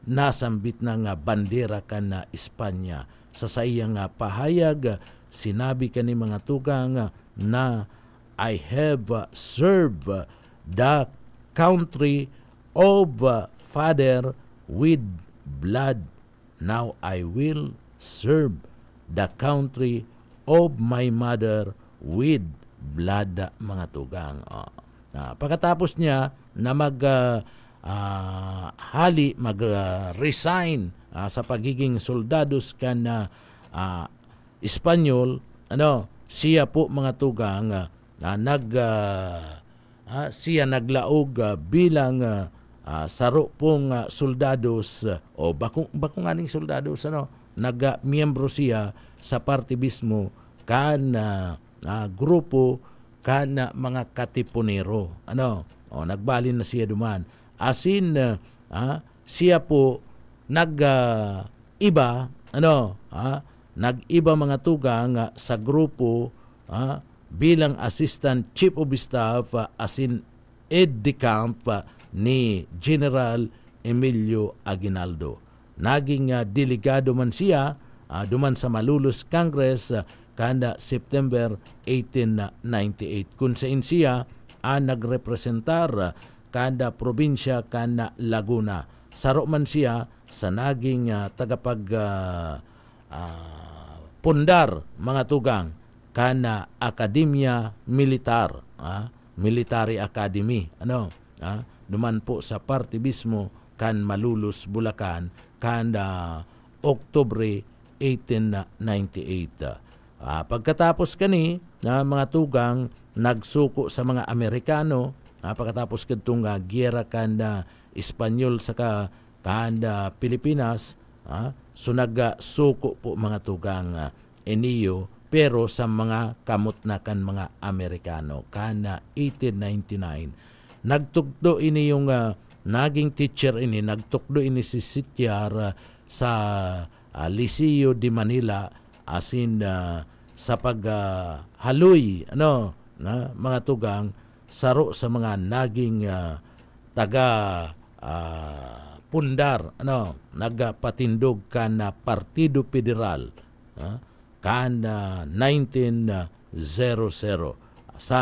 nasambit ng bandera kan Espanya. Sa sayang pahayag, sinabi kani mga tugang na I have served the country of father with blood. Now I will serve the country of my mother with blood, mga tugang. Pagkatapos niya na mag-resign sa pagiging soldados kan Espanyol, siya po, mga tugang, siya naglaog bilang saro pong soldados o bakong aning soldados, nagmiyembro siya sa partibismo kan grupo kan mga katipunero. Nagbalin na siya duman. Asin siya po nag-iba, nag-iba, mga tugang, sa grupo bilang Assistant Chief of Staff, asin aide de camp ni General Emilio Aguinaldo. Naging delegado man siya duman sa Malolos Congress kanda September 1898, kung saan siya nagrepresentar kanda probinsya kanda Laguna. Saro man siya sa naging pundar, mga tugang, kana Akademya Militar, Military Academy, duman po sa partibismo kan Malolos, Bulacan, kanda Oktubre 1898. Pagkatapos kani mga tugang, nagsuko sa mga Amerikano, pagkatapos kadtong giyera kanda Espanyol saka kanda Pilipinas, so nagsuko po, mga tugang, iniyo, pero sa mga kamot na kan mga Amerikano kana 1899. Nagtugdo ini yung naging teacher ini, nagtukdo ini si Sityar sa Liceo de Manila, asin sa paghaloy mga tugang, saro sa mga naging taga pundar, nagpatindog kan Partido Federal kan 1900. Sa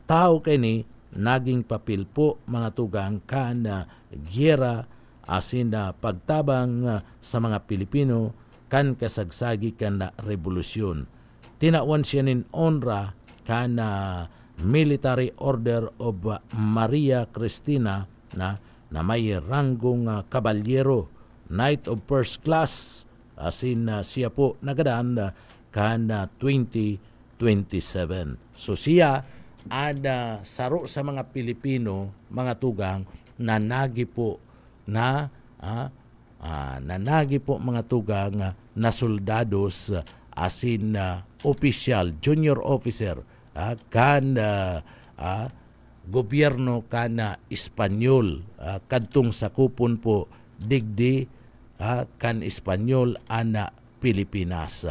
tao kini naging papel po, mga tugang, kan giyera asin pagtabang sa mga Pilipino kan kasagsagi kan revolusyon. Tinawan siya nin honra kan Military Order of Maria Cristina na may ranggong kabalyero, Knight of First Class, asin siya po nagadaan kan 2027. So siya saro sa mga Pilipino, mga tugang, nanagi po mga tugang na soldados, asin opisyal, junior officer kan gobyerno kan Espanyol, kadtong sakupon po digdi kan Espanyol ana Pilipinas.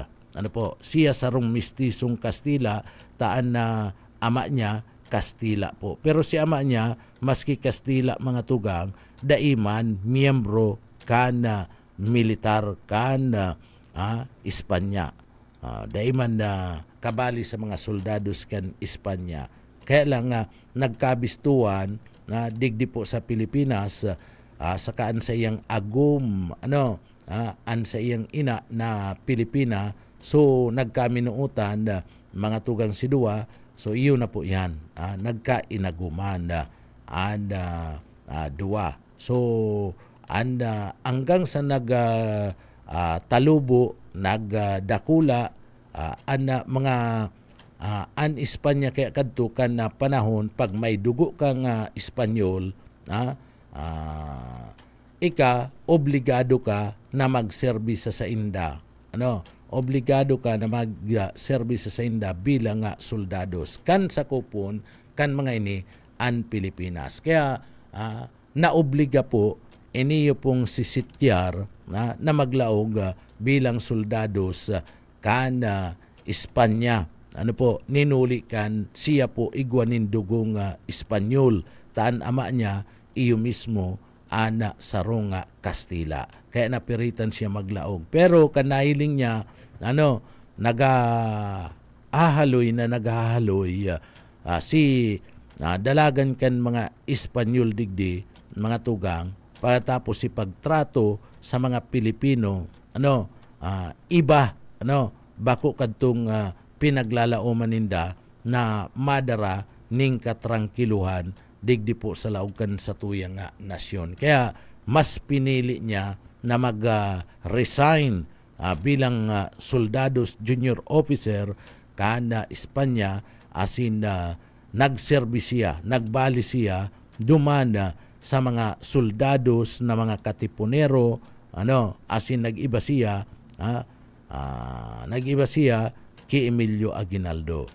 Siya sarong mistisong Kastila, taan na ama niya Kastila po. Pero si ama niya, maski Kastila, mga tugang, daiman miyembro kan militar kan Espanya. Daiman kabali sa mga soldados kan Espanya. Kaya lang nagkabistuan digdi po sa Pilipinas, sakaan sa iyang agum, an sa iyang ina na Pilipina. So nagkaminuutan mga tugang si Dua. So iyo na po yan, nagkainaguman Dua. So hanggang sa talubo, nagdakula mga an Espanya, kaya kadto kan na panahon pag may dugo kang Espanyol, obligado ka na magserbis sa inda. Obligado ka na mag-service sa inda bilang soldados. Kan sa kupon, kan mga ini, an Pilipinas. Kaya naobliga po, iniyo pong si Sityar na maglaog bilang soldados kan Espanya. Ninuli kan siya po igwanin dugong Espanyol. Taan ama niya, iyo mismo, ana sarong Kastila. Kaya napiritan siya maglaog. Pero kanahiling niya, naghahaloy dalagan kan mga Espanyol digdi, mga tugang, pagkatapos si pagtrato sa mga Pilipino, iba, bako kadtong pinaglalaoman ninda na madara ning katrangkiluhan digdi po sa laugan sa tuyang nga nasyon. Kaya mas pinili niya na mag-resign bilang soldados junior officer kana Espanya asin nagserbi siya, nagbali siya dumana sa mga soldados na mga katipunero, asin nag-iba siya kay Emilio Aguinaldo.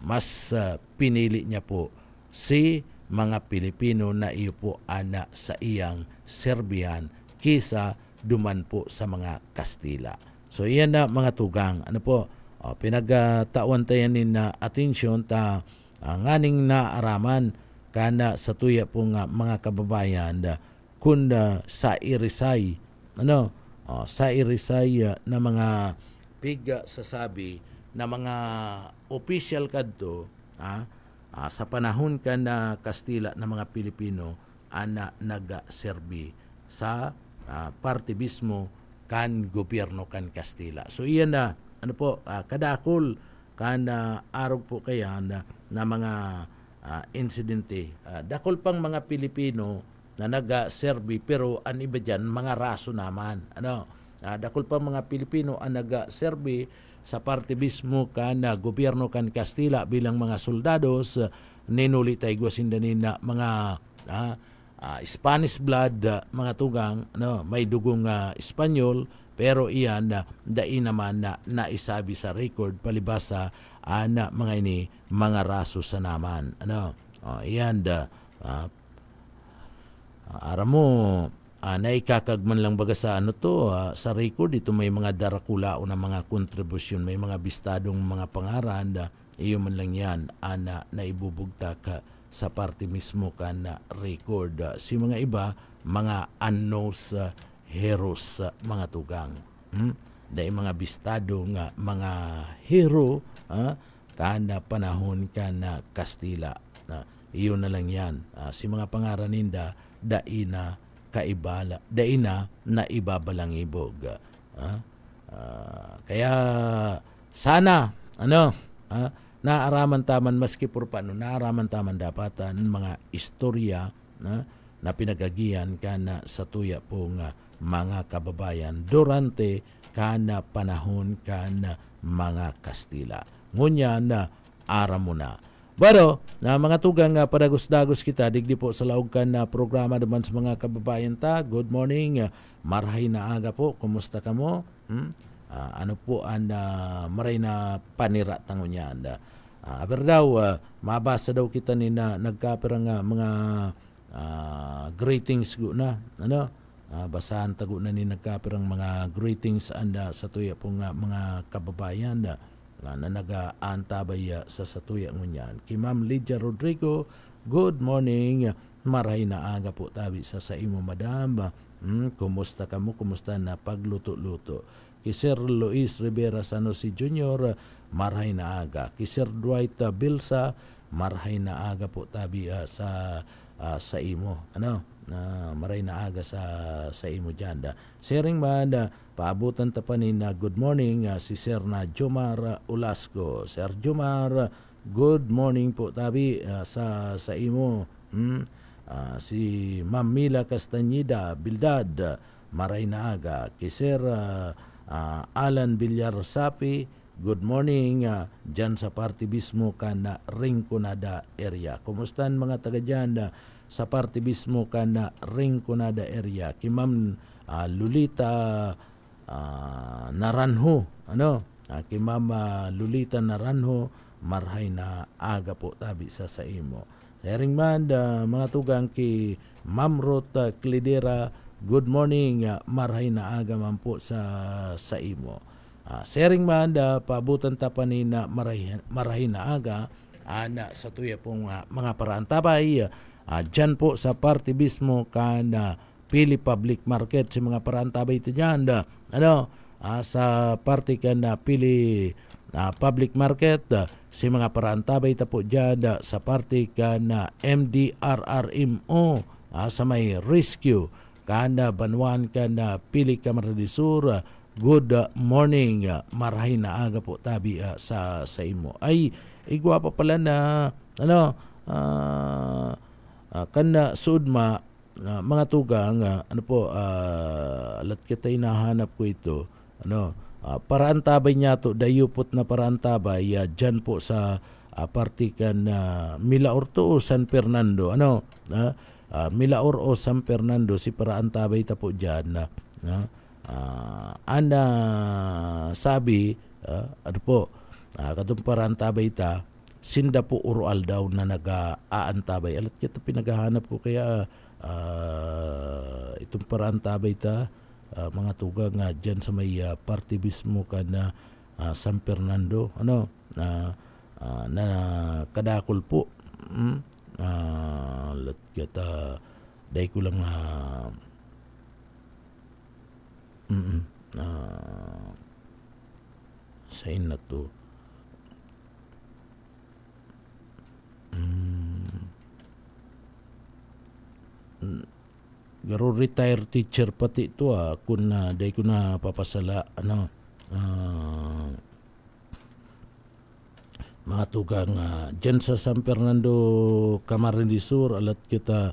Mas pinili niya po si mga Pilipino na iyo po ana sa iyang Serbian kisa duman po sa mga Kastila. So iyan na mga tugang, pinagtawan tayo na atensyon ta nganing naaraman kana sa tuya po nga mga kababayan kun sa irisay na mga piga sasabi na mga official kadto sa panahon ka na Kastila na mga Pilipino ana nagaserbi sa partibismo kan gobyerno kan Kastila. So iyan na kadakol kan araw po kaya na mga insidente. Dakol pang mga Pilipino na nagaserbi pero an iba dyan mga raso naman. Dakol pang mga Pilipino ang nagaserbi sa partibismo kan gobyerno kan Kastila bilang mga soldados, ninuli tayo gwasindanin na mga Spanish blood, mga tugang, may dugong Espanyol, pero iyan dai naman na naisabi sa record palibasa mga ini mga raso sa naman. Iyan aram mo naikakagman lang baga sa sa record ito may mga darakula o na mga kontribusyon, may mga bistadong mga pangaran iyo man lang yan naibubugta ka sa parte mismo ka na record. Si mga iba mga unknowns heroes mga tugang. Dahil mga bistado nga mga hero kana panahon ka na Kastila. Iyo na lang yan. Si mga pangaran ninda daina kaibala, daina na ibabalang ibog. Kaya sana naaraman taman maski por paano naaraman taman dapatan mga istorya na pinagagian kana sa tuya po nga mga kababayan durante kana panahon kana mga Kastila. Ngunya na aram mo na. Pero na mga tugang padagos-dagos kita digdi po sa laog kan na programa naman sa mga kababayan ta. Good morning. Marahay na aga po. Kumusta ka mo? Ano po ang maray na panira tango niya. Aber daw, mabasa daw kita ni na nagkapirang mga greetings go na. Basahan tago na ni nagkapirang mga greetings anda sa tuya pong mga kababayan na nag-aantabay sa satuya ngunyan. Kay Ma'am Lydia Rodrigo, good morning. Marahay na aga po tabi sa imo madam. Kumusta ka mo? Kumusta na pagluto-luto? Kay Sir Luis Rivera Sanosi Jr., marahay na aga. Kay Sir Dwight Bilsa, marahay na aga po tabi sa imo. Maray na aga sa imo dyan. Sharing man, paabutan ta pa ni na good morning si Sir na Jomar Ulasco. Sir Jomar, good morning po tabi sa imo. Si Ma'am Mila Castañeda Bildad, maray na aga. Kay Sir Alan Villar Sapi, good morning dyan sa partibismo ka na Rinconada area. Kumusta mga taga dyan sa partibismo ka na Rinconada area? Kay Ma'am Lulita Naranjo, kay Ma'am Lulita Naranjo, marhay na aga po tabi sa imo. Sharing man mga tugang kay Ma'am Ruth Clidera, good morning, marhay na aga man po sa imo. Sharing man paabutan ta pa ni na marhay na aga sa tuya pong mga parantabay dyan po sa partibismo ka na Pili Public Market si mga parantabay ito dyan. Sa party ka na Pili public market, si mga parantabay ta po dyan sa party na MDRRMO sa may rescue kana banwan kana pili Camarines Sur. Good morning, marahay na aga po tabi sa imo. Ay igwapa pala na kana sudma mga tugang ano po alat kita hinahanap ko ito paraan tabay niya to dayupot na paraan tabay dyan po sa partikan Milaor to o San Fernando Milaor o San Fernando si paraan tabay ta po dyan ana sabi ano po kadong paraan tabay ta sinda po urual daw na nag-aantabay. Alat kita pinaghahanap ko kaya itong paraan tabay ta mga tugang dyan sa may party mismo ka na San Fernando na kadakol po alat kita dahi ko lang sa na to garo retired teacher pati ito kun day ko na papasala mga tugang dyan sa San Fernando Camarines Sur alat kita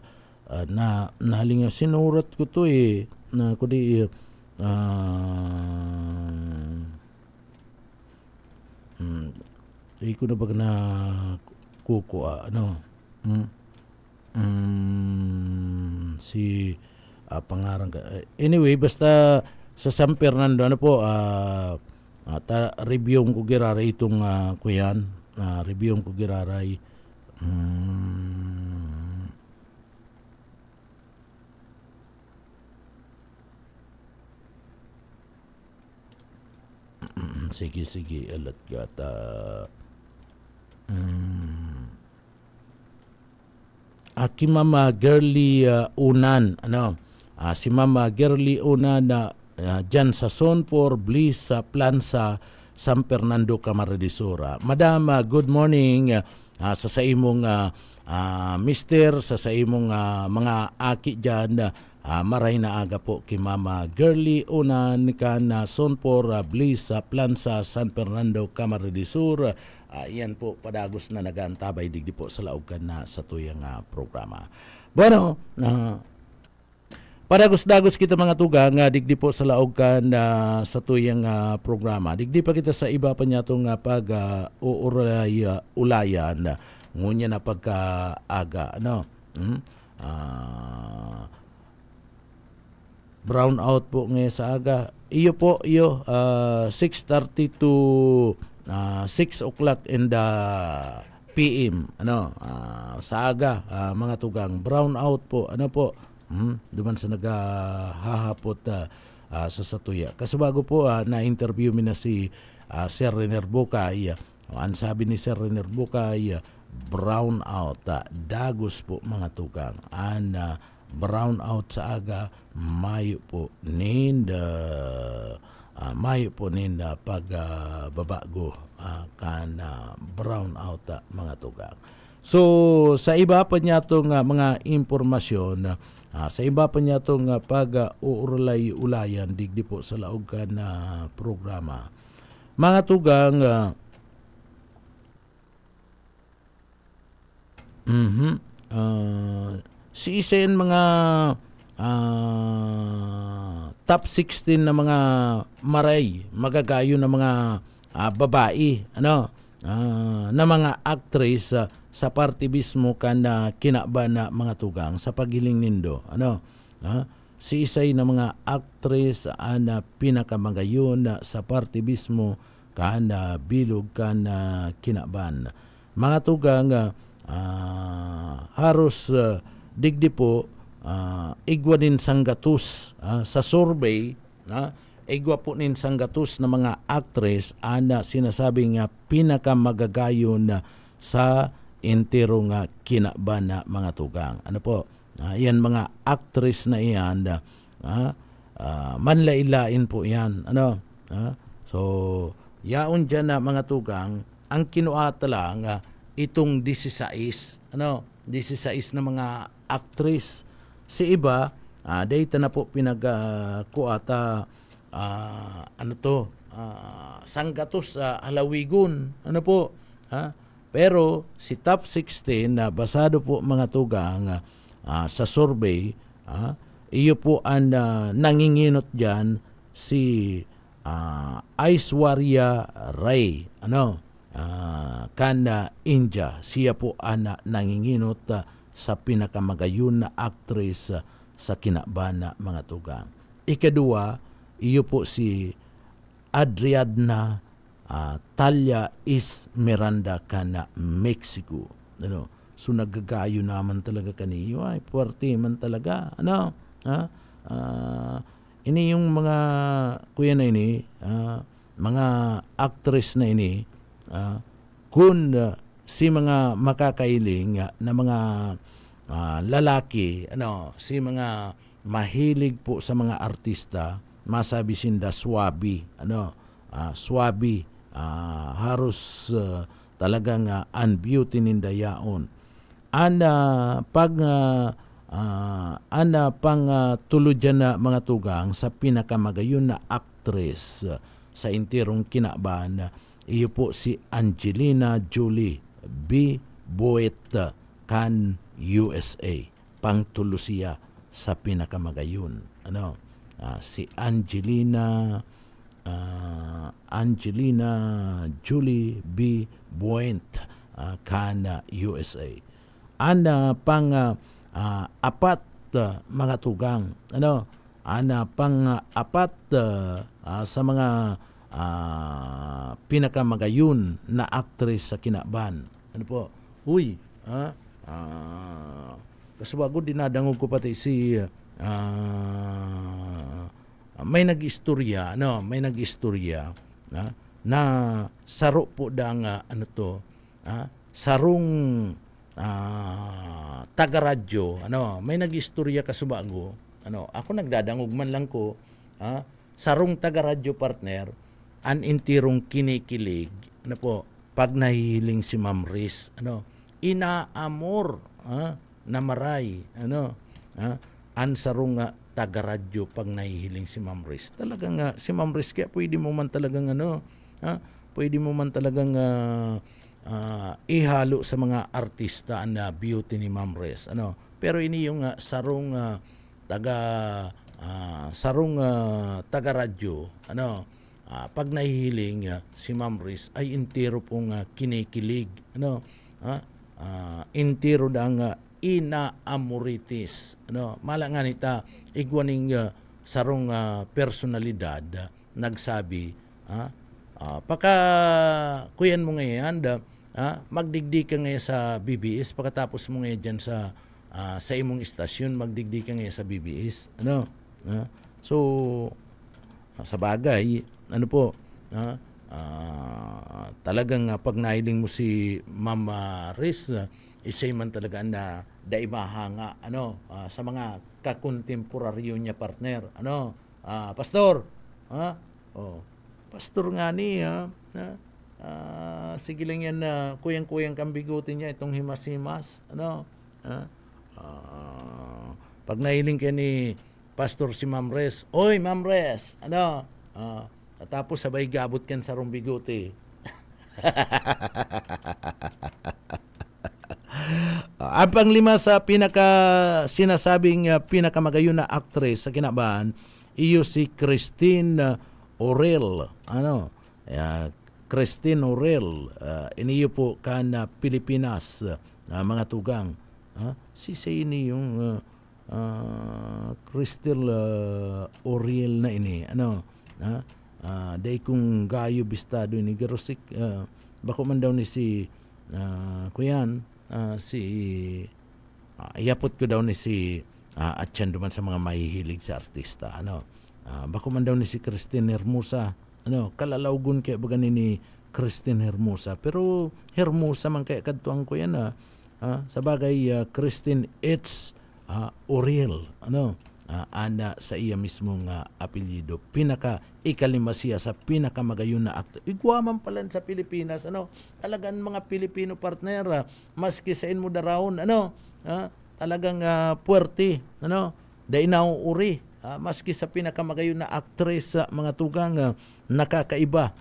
na nahalinga sinurat ko to na kudi ko na bag na kuko si pangarang anyway basta sa San Fernando po review ko giraray itong kuyan review ko giraray sige alat gata Aki Mama Girly Unan si Mama Girly Unan dyan sa Zone 4 Bliss sa Plansa San Fernando Camarines Sur. Madam, good morning sa imong mister sa imong mga aki dyan maray na aga po kay Mama Girly Unan kan Zone 4 Bliss sa Plansa San Fernando Camarines Sur. Yan po padagos na nagaantabay digdi po sa laogan na sa tuyang programa. Bueno, padagos-dagos kita mga tugang digdi po sa laogan sa tuyang programa. Digdi pa kita sa iba pa niya itong ulayan ngunya na pagkaaga. Brown out po ngayon sa aga. Iyo 6:30 to 6 o'clock in the PM sa aga mga tugang brown out po duman sa naghahapot sa satuya kasi bago po na interview mi na si Sir Riner Bukay ang sabi ni Sir Riner Bukay brown out dagos po mga tugang brown out sa aga mayo po ninda pagbabago kana brown out mga tugang. So sa iba pa niya itong mga impormasyon sa iba pa niya itong pag-uurlay-ulayan digdi po sa laog ka na programa. Mga tugang si isen mga top 16 na mga maray magagayo na mga babae na mga actress sa party mismo kana kinaba na mga tugang sa pagiling nindo si isay na mga actress na pinakamagayon sa party mismo kana bilog kana kinaban mga tugang haros digdi po igwa din sanggatus sa survey igwa po nin sanggatus na mga actress ana sinasabing pinakamagagayon sa entero nga kinaban na mga tugang. Ano po? Yan mga actress na iyan manlailain po yan. So yaon dyan na mga tugang, ang kinuata lang itong 16 na mga actress. Si iba, data na po pinagkuata sanggatos sa halawigon. Pero si top 16 na basado po mga tugang sa survey, iyo po ang nanginginot dyan si Aishwarya Rai, kana India. Siya po ang nanginginot sa pinakamagayon na actress sa kinabana mga tugang. Ikadua, iyo po si Adriana Talia is Miranda kana Mexico. So nagagayo naman talaga kaniyo, ay puwerte man talaga. Ini yung mga kuya na ini, mga actress na ini, kung si mga makakailing na mga lalaki, si mga mahilig po sa mga artista, masabi sinda swabi, harus talagang ang beauty ninda yaon. Pang tulod dyan na mga tugang sa pinakamagayon na actress sa intirong kinaban, iyo po si Angelina Jolie B. Boet kan USA. Pangtulo siya sa pinakamagayon. Si Angelina Jolie B. Boet kan USA. Pang apat mga tugang, pang apat sa mga pinakamagayon na actress sa kinaban. Kasbago dinadangog ko pati si may nag-istorya na saro po dang sarong taga-radyo, may nag-istorya kasubago, ako nagdadangog man lang ko, sarong taga-radyo partner, anintirong kinikilig, pag nahihiling si Ma'am Riz, inaamor, na maray, an sarong taga-radyo pag nahihiling si Ma'am Riz. Talagang si Ma'am Riz, kaya pwede mo man talagang ihalo sa mga artista na beauty ni Ma'am Riz. Pero ini yung sarong taga-radyo, pag nahihiling si Ma'am Riz ay intero pong kinikilig, intero dang inaamoritis, malangan ita igwaning sarong personalidad nagsabi, paka kuyan mo ngayon magdigdi ka ngayon sa BBS, pagkatapos mo ngayon dyan sa imong istasyon, magdigdi ka ngayon sa BBS. So, sa bagay, talagang pag nahiling mo si Ma'am Riz, isay man talaga na daimahanga sa mga kakontemporaryo niya partner. Pastor, Pastor nga ni, sige lang yan na kuyang-kuyang kang bigote niya, itong himas-himas. Pag nahiling ka ni Pastor si Ma'am Riz, oy Ma'am Riz, tapos sabay gabot kan sarong bigote. Ang panglima sa sinasabing pinakamagayon na actress sa kinabahan, iyo si Christine Orel. Christine Orel, iniyo po kan Pilipinas, mga tugang. Si ini yung Christine Orel na ini. Day kung gayo bistado ni Garosik, bako man daw ni si kuyan, iyapot ko daw ni si atyan duman sa mga mahihilig sa artista. Bako man daw ni si Christine Hermosa, kalalawgon kaya baga ni Christine Hermosa, pero Hermosa man kaya kadtuang ko yan, sa bagay Christine H. Oriel, ana sa iya mismong apelyido. Pinaka ikalima siya sa pinakamagayon na aktor. Igwaman pala sa Pilipinas, talagang mga Pilipino partner, maski sa inmo darawon, talagang puwerte, dahil nauuri, maski sa pinakamagayon na actress sa mga tugang, nakakaiba.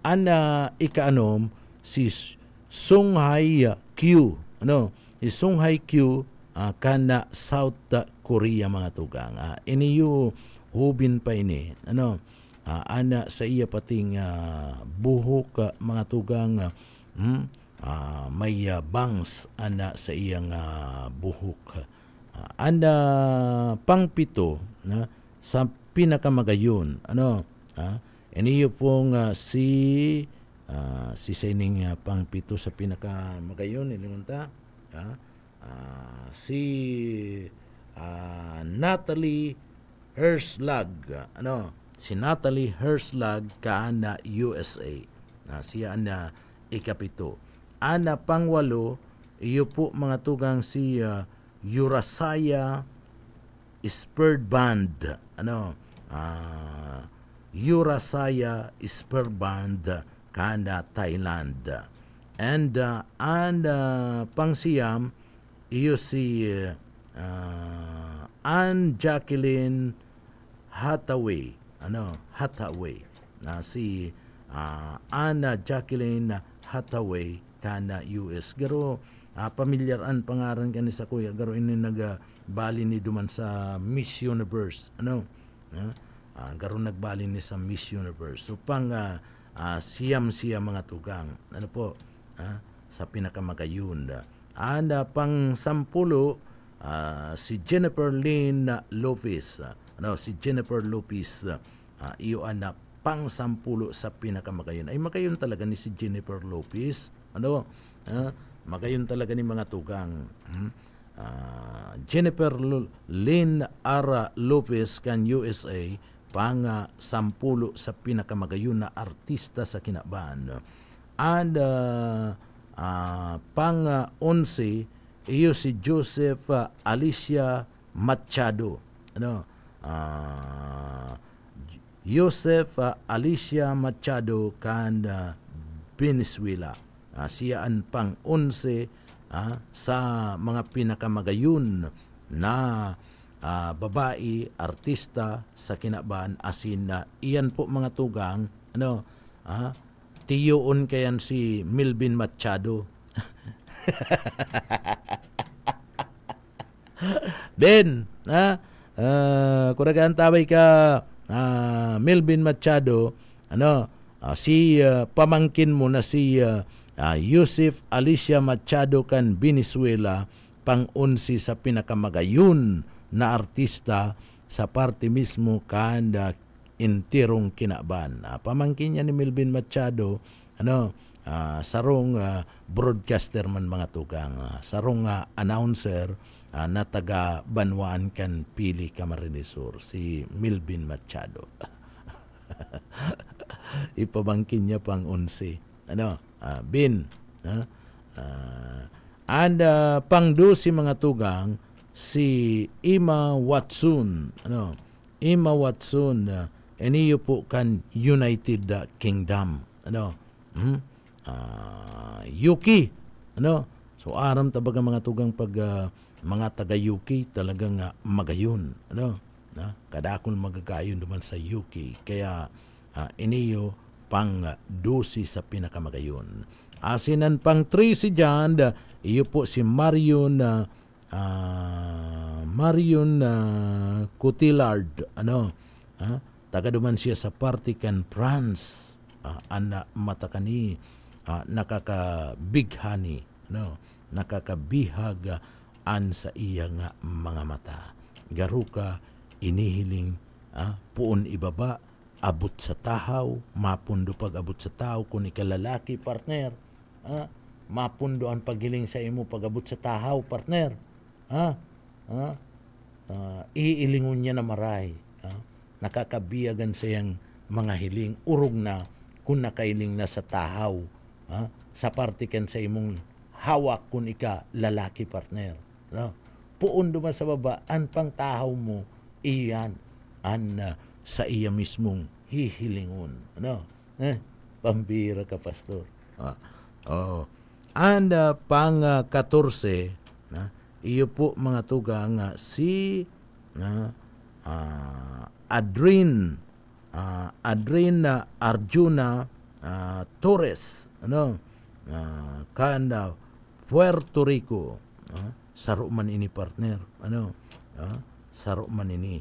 Ana ikaanom, si Sung Hae Kyu, si Sung Hae Kyu, kana South Korea mga tugang. Iniyo hubin pa ini. Ana sa iya pating buhok mga tugang, may bangs ana sa iyang buhok. Ana pangpito sa pinakamagayon. Iniyo pong si Sening pangpito sa pinakamagayon. Ilimunta. Si Natalie Herslag, si Natalie Herslag kaana USA, siya ana ikapito. Ana pangwalo, iyo po mga tugang si Urasaya Sperband, Urasaya Sperband kaana Thailand. And pangsiyam, iyo si Anne Jacqueline Hathaway, si Anna Jacqueline Hathaway kana US. Garo pamilyar pangaran kani sa kuya, garo ini nagbali ni duman sa Miss Universe, garo nagbali ni sa Miss Universe. So pang siyam mga tugang, sa pinakamagayon. Anda pang sampulo, si Jennifer Lynn Lopez, si Jennifer Lopez, iyo ana pang sampulo sa pinakamagayon. Ay magayon talaga ni si Jennifer Lopez, magayon talaga ni mga tugang. Jennifer Lynn R. Lopez kan USA, pang sampulo sa pinakamagayon na artista sa kinabaan. And pang 11, iyo si Joseph Alicia Machado, Joseph Alicia Machado kan Venezuela. Siya ang pang 11 sa mga pinakamagayon na babae artista sa kinabaan, asin iyan po mga tugang, tiyoon kayan si Milvin Machado. Ben, kuragaan tabay ka, Milvin Machado, si pamangkin mo na si Yusef Alicia Machado kan Venezuela, pang 11 sa pinakamagayon na artista sa parte mismo kan intirong kinaban. Pamangkin niya ni Milvin Machado, sarong broadcaster man mga tugang, sarong announcer na taga Banwaan kan Pili, Camarines Sur, si Milvin Machado. Ipabangkin niya pang 11. Bin. And pang 12 mga tugang, si Emma Watson, Emma Watson, iniyo po kan United Kingdom, Yuki, so aram tabaga mga tugang pag mga taga Yuki talagang magayon, kadakon magagayon duman sa Yuki, kaya iniyo pang 12 sa pinakamagayon. Asinan pang 3 si Jan, iyo po si Marion Cotillard, taga duman siya sa Partikan France, ana matakani, nakakabighani, nakakabihag an sa iyang mga mata. Garuka inihiling puon ibaba, abot sa tahaw, mapundo pag abot sa tahaw kung ikalalaki partner, mapundo ang paghiling sa imo pag abot sa tahaw partner, iilingon niya na maray, nakakabiyagan sayang mga hiling, urog na kung nakailing na sa tahaw, sa partikan sa imong hawak kung ika lalaki partner, puon duman sa baba, an pangtahaw mo, iyan, sa iya mismong hihilingon. Ano? Pambira ka, pastor. And pang 14, iyo po mga tugang si Adrin Arjuna Torres, ano? Kanda Puerto Rico, saro man ini partner, ano? Saro man ini,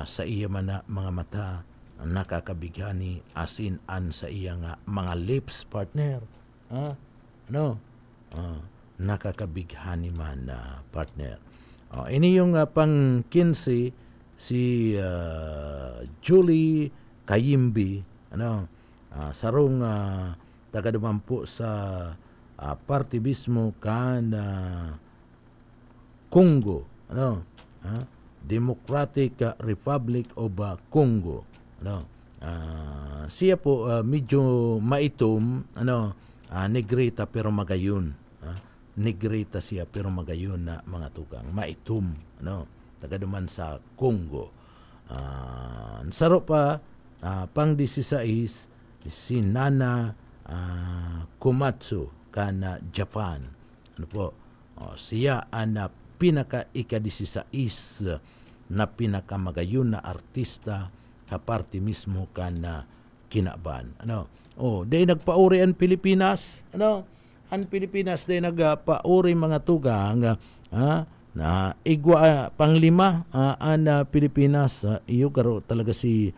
sa iya man na mga mata nakakabigani asin sa iya nga mga lips partner, ano? Nakakabighani man partner. Ini yung pang 15 si Julie Kayimbi, ano? Sarong taga dumampo sa partibismo kan Congo, ano? Democratic Republic of Congo, ano? Siya po medyo maitom, ano? Negrita pero magayon, negrita siya pero magayon na mga tukang maitom, ano? Taga duman sa Congo. Saro pa pang 16 si Nana Komatsu kana Japan, ano po? Siya ang pinaka-16 na pinakamagayon na artista sa party mismo kana kinaban, ano? Day nagpauri ang Pilipinas, ano? Ang Pilipinas day nagpauri mga tugang na igwa panglima ang Pilipinas, iyo karo talaga si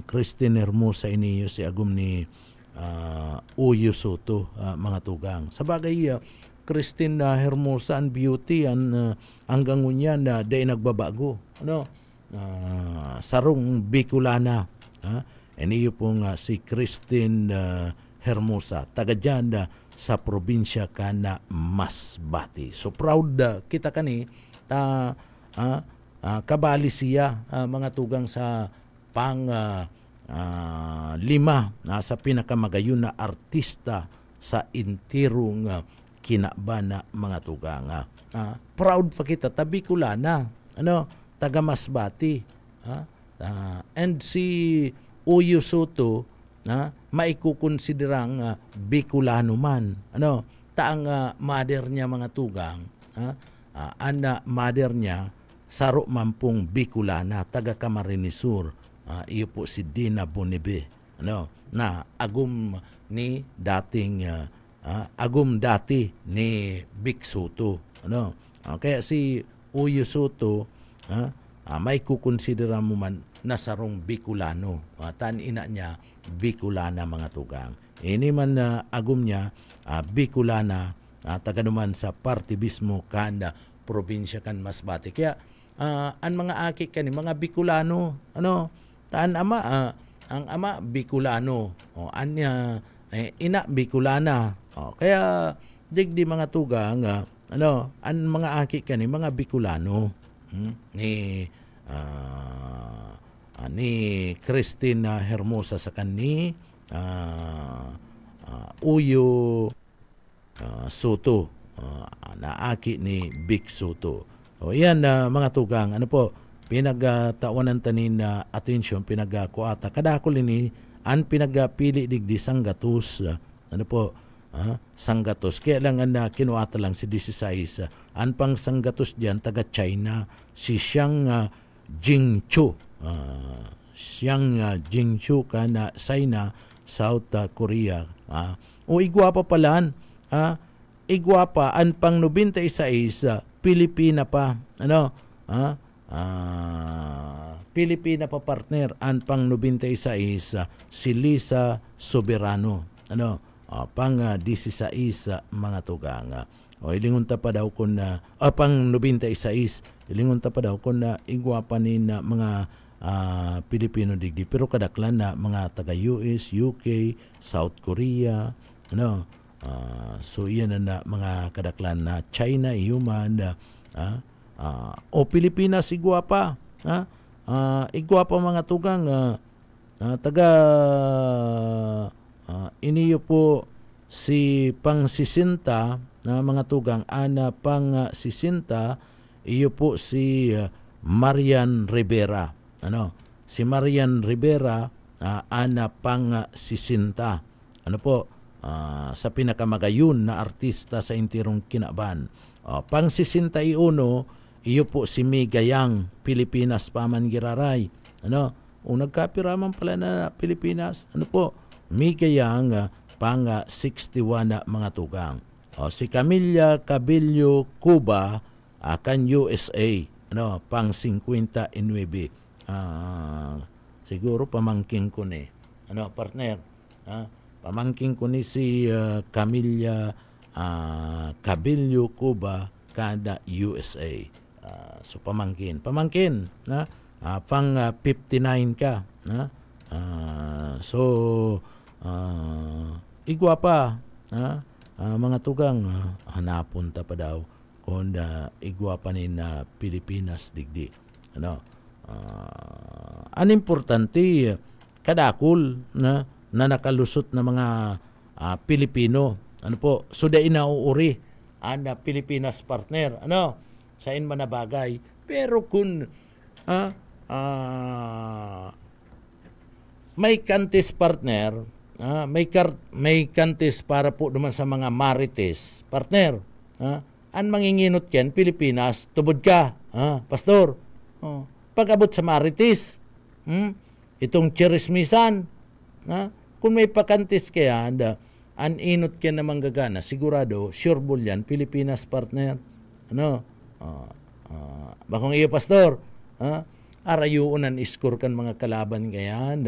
Christine Hermosa iniyo si agum ni Uyo Soto, mga tugang. Sa bagay Christine Hermosa ang beauty hanggang ngunya na day nagbabago, ano? Sarong Bicolana, iniyo pong si Christine Hermosa, taga dyan sa probinsya kana Masbate. So proud kita kani kabali siya mga tugang sa pang 5 sa pinakamagayon na artista sa intirong kinabana mga tugang. Proud pa kita, Bicolana, ano? Taga Masbate, and si Uyo Soto maikukonsiderang Bicolano man, ano? Taang mother niya mga tugang, mother niya saro mampung Bicolana, taga Camarines Sur. Iyo po si Dina Bonibe, ano? Na agum dati ni Vic Soto, ano? Kaya si Uyo Soto may kukonsidera mo man na sarong Bicolano. Tan ina niya Bicolana mga tugang. Ini man agum niya Bicolana, taga naman sa partibismo kan probinsya kan Masbate. Kaya ang mga aki kani mga Bicolano, ano? Taan ang ama Bicolano, ina Bicolana. Kaya digdi mga tugang, ano? Ang mga aki kani mga Bicolano, ni Christina Hermosa sa kanni Uyo Soto, na aki ni Vic Soto. Yan mga tugang, ano po, pinagtawanan tanin na atensyon, pinagkuata kadakol ini an pinagpili digdi Sanggatos, ano po, Sanggatos. Kaya lang kinuata lang si 16 an pang Sanggatos diyan taga China, si Xiang Jingchu, Jingchu kana China, South Korea. Igwapa palan, igwapa an pang 96 Pilipina pa, ano? Pilipina pa partner, an pang 96 si Lisa Soberano, ano? Pang 16 mga tugang. Ilingon ta pa daw kun pang 96, ilingon ta pa daw kun igwapa ni na mga Pilipino digdi, pero kadaklan na mga taga US, UK, South Korea, ano? So iyan na mga kadaklan na China, human, Pilipinas igwapa, igwapa mga tugang, taga iniyo po si pang 60, na mga tugang ana pang sisinta iyo po si Marian Rivera. Si Marian Rivera ana pang sisinta. Sa pinakamagayon na artista sa intirong kinaban. Pang 61 iyo po si Migayang, Pilipinas paman giraray. Nagkapiraman pala na Pilipinas. Migayang pang 61 na mga tugang. Si Camilla Cabello Cuba kan USA, pang 59. Siguro pamangking ko ni. Partner? Pamangking ko ni si Camilla Cabello Cuba kada USA. So pamangkin na pang 59 ka na. Igwa pa mga tugang hanapon ta pa daw kung igwa pa ni na Pilipinas digdi. An importante kadakol na nakalusot na mga Pilipino. Suda inauuri ang Pilipinas partner. Sa man na bagay. Pero kung may kantis partner, may kantis para po naman sa mga marites partner. Ang manginginot ken Pilipinas, tubod ka. Pastor, pag-abot sa marites, itong chirismisan, kung may pakantis kaya, an inot ka namang gagana, sigurado, sure bull yan, Pilipinas partner. Bakong iyo, pastor, arayuunan iskor kan mga kalaban kaya,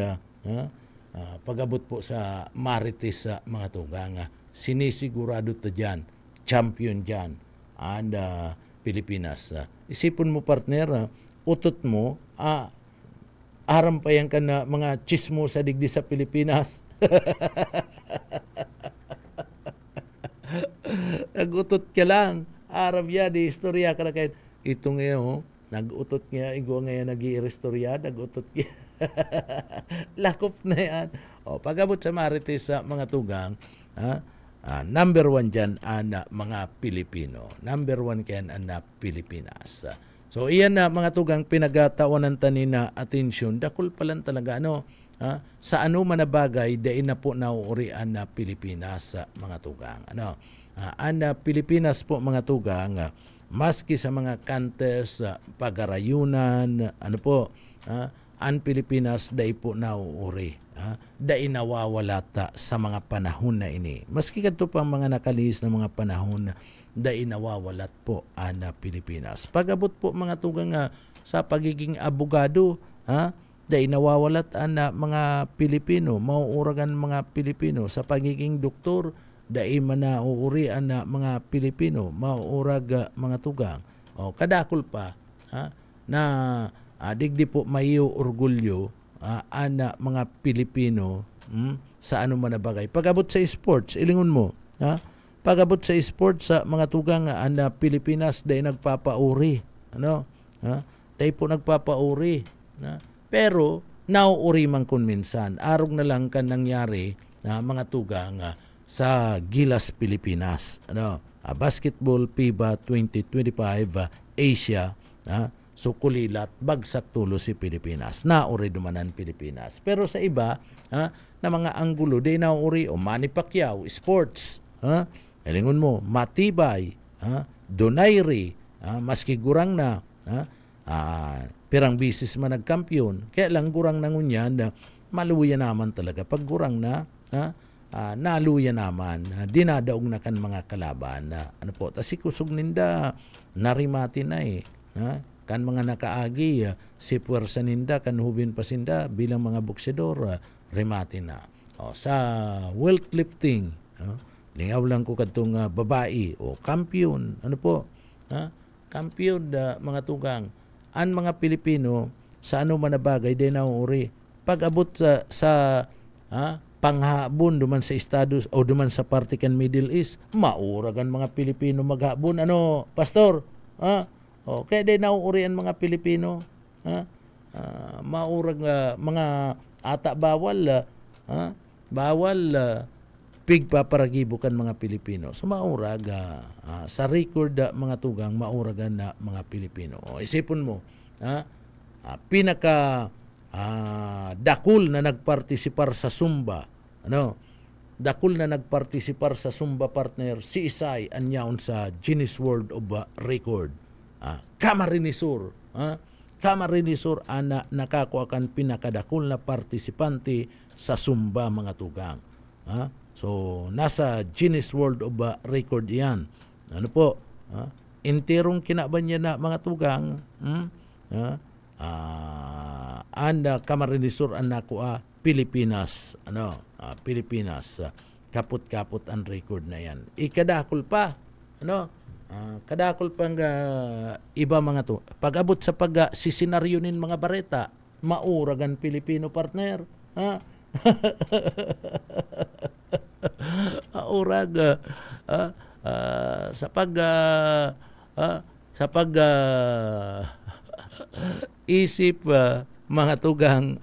pag-abot po sa marites sa mga tugang, sinisigurado ta dyan, champion dyan, and Pilipinas. Isipon mo, partner, utot mo, aram pa yan ka na mga chismo sa digdi sa Pilipinas. Nagutot ka lang. Aram yan, di istorya ka na kahit ito ngayon, nagutot nga, igwa ngayon nag-i-istorya, nagutot nga. Lakop na yan. Pag-abot sa marites sa mga tugang, number 1 dyan ang mga Pilipino. Number 1 kaya ang Pilipinas. So iyan na mga tugang pinagatawanan tanin na atensyon. Dakol pa lang talaga sa ano man na bagay dain na po nauurian na Pilipinas sa mga tugang. Ang Pilipinas po mga tugang maski sa mga kantes pagarayunan ang Pilipinas dai po nauuri. Dai nawawala sa mga panahon na ini. Maski kadto pang mga nakalis na mga panahon dai nawawalat po ang Pilipinas. Pag-abot po mga tugang sa pagiging abogado, dai nawawalat ang mga Pilipino, mauuragan mga Pilipino sa pagiging doktor, dai man nauuri ang mga Pilipino, mauurag mga tugang. Kadakol pa na digdi po mayo orgulyo ang mga Pilipino sa ano man na bagay. Pag-abot sa sports, ilingon mo, pag-abot sa sports sa mga tugang ang Pilipinas dahil nagpapauri. Dahil po nagpapauri. Pero, nauuri man kun minsan. Arog na lang kan nangyari mga tugang sa Gilas, Pilipinas. Basketball FIBA 2025 Asia, sukulilat, bagsak tulo si Pilipinas. Nauri dumanan Pilipinas. Pero sa iba, na mga anggulo, di nauri, Manny Pacquiao, sports, elingon mo, matibay, donairi, maski gurang na, pirang bisis man nagkampiyon, kaya lang gurang na ngunyan, maluya naman talaga. Pag gurang na, naluya naman, dinadaog na kan mga kalaban. Tasi kusog ninda, narimati na kan mga nakaagi, si puwersa ninda, kan hubin pasinda, bilang mga boksidor, rimati na. Sa weightlifting, lingaw lang ko katong babae, kampiyon, kampiyon mga tugang, ang mga Pilipino, sa ano man na bagay, di nauuri. Pag-abot sa panghabon, duman sa Estados, o duman sa Partikan Middle East, mauragan mga Pilipino maghabon. Pastor? Kaya din nauuri ang mga Pilipino. Maurag mga ata bawal pigpaparagibukan mga Pilipino. So maurag sa record mga tugang mauragan na mga Pilipino. O, isipon mo, pinaka dakul na nagpartisipar sa Zumba, dakul na nagpartisipar sa Zumba partner si Isay anyaon sa Guinness World of Record. Camarinesur, Camarinesur ana nakakuha kan pinakadakul na partisipante sa Zumba mga tugang. So nasa Guinness World of Record yan. Ano po? Interong kinaban niya na mga tugang. Anda Camarinesur an nakuha Pilipinas. Pilipinas. Kaput-kaput ang record na yan. Ikadakol pa. Kadakol pang iba mga to. Pag-abot sa sisenaryonin mga bareta, mauragan Pilipino partner. Maurag sa isip mga tugang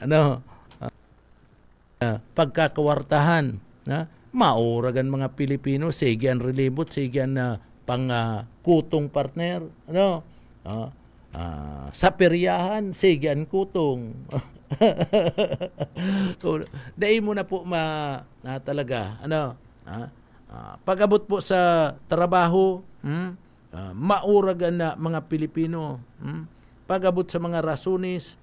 pagkakawartahan mauragan mga Pilipino sige ang relibot sige ang pang kutong partner sa peryahan sige ang kutong dahil mo na po talaga pag-abot po sa trabaho mauragan na mga Pilipino pag-abot sa mga rasunis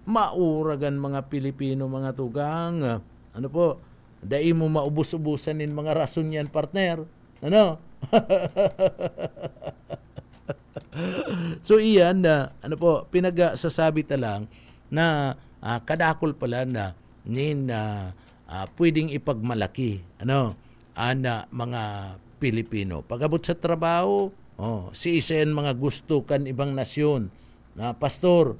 mauragan mga Pilipino mga tugang dahil mo maubos-ubusan in mga rason yan partner so iyan pinagsasabi talang na kadakol pala na pwedeng ipagmalaki mga Pilipino pag-abot sa trabaho si isen mga gusto kan ibang nasyon pastor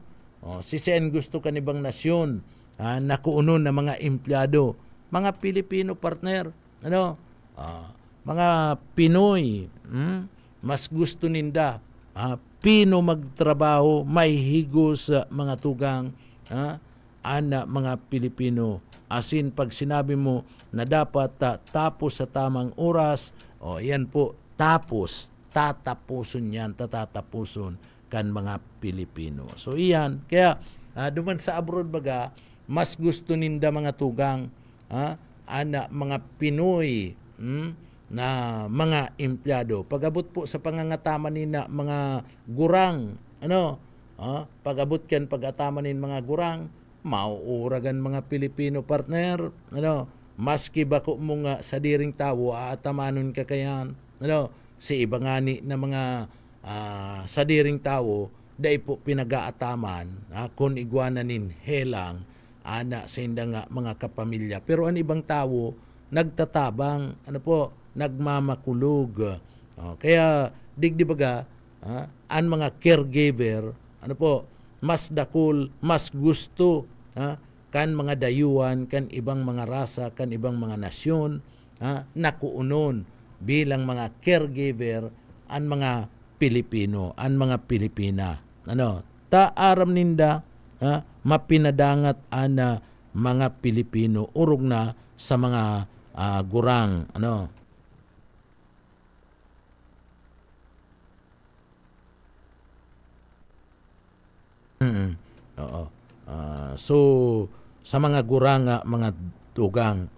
si isen gusto kan ibang nasyon nakuunon na mga empleyado mga Pilipino partner mga Pinoy mas gusto ninda Pino magtrabaho may higos mga tugang mga Pilipino asin pag sinabi mo na dapat tapos sa tamang oras yan po tatapuson kan mga Pilipino so iyan kaya duman sa abroad baga mas gusto ninda mga tugang mga Pinoy na mga empleyado pag-abot po sa pangangataman nina mga gurang pag-abot kan pag-ataman nin mga gurang mauuragan mga Pilipino partner maski bako mo nga sa diring tawo aatamanon ka kayan si iba ngani na mga sa diring tawo dai po pinagaataman kung igwananin helang ana sa nga mga kapamilya pero ang ibang tawo nagtatabang nagmamakulog kaya digdi baga ang mga caregiver mas dakul mas gusto kan mga dayuan kan ibang mga rasa kan ibang mga nasyon nakuunon bilang mga caregiver ang mga Pilipino ang mga Pilipina taaram ninda mapinadangat ana mga Pilipino urog na sa mga gurang so sa mga gurang mga tugang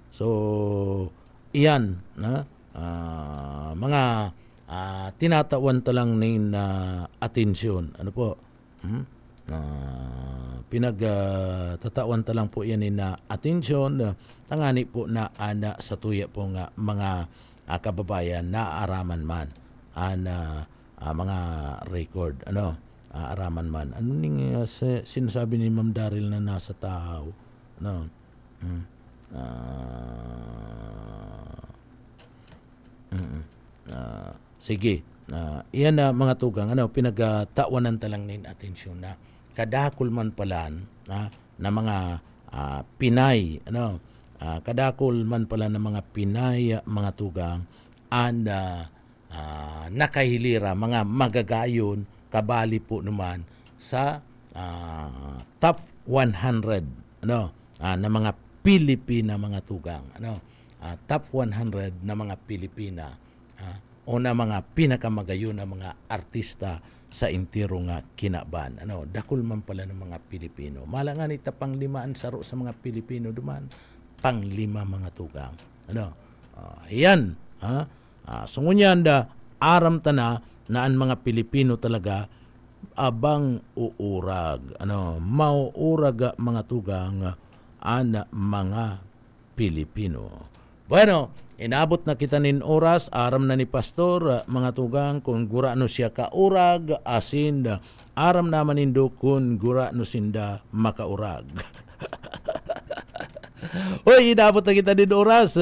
so iyan mga tinatawan talang nin atensyon pinagtatawan talang po yan na atensyon tangani po na ana sa tuya po nga mga kababayan na araman man mga record araman man ning sinasabi ni Ma'am Daryl na nasa tao sige iyan na mga tugang pinagtawanan talang nin atensyon na kadakol man palan na mga Pinay kadakol man pala ng mga Pinay mga tugang nakahilira mga magagayon kabali po naman sa top 100 na mga Pilipina mga tugang. Top 100 na mga Pilipina o na mga pinakamagayon na mga artista sa intiro nga kinaban. Dakol man pala ng mga Pilipino. Malangan ita panglimaan saro sa mga Pilipino duman. Panglima mga tugang. Yan. Sungunyan da aram tana na ang mga Pilipino talaga abang uurag. Mauurag mga tugang ang mga Pilipino. Bueno, inabot na kita nin oras, aram na ni Pastor, mga tugang, kung gura no siya kaurag, asin, aram naman indo kung gura no sinda makaurag. Hoy, inabot na kita nin oras,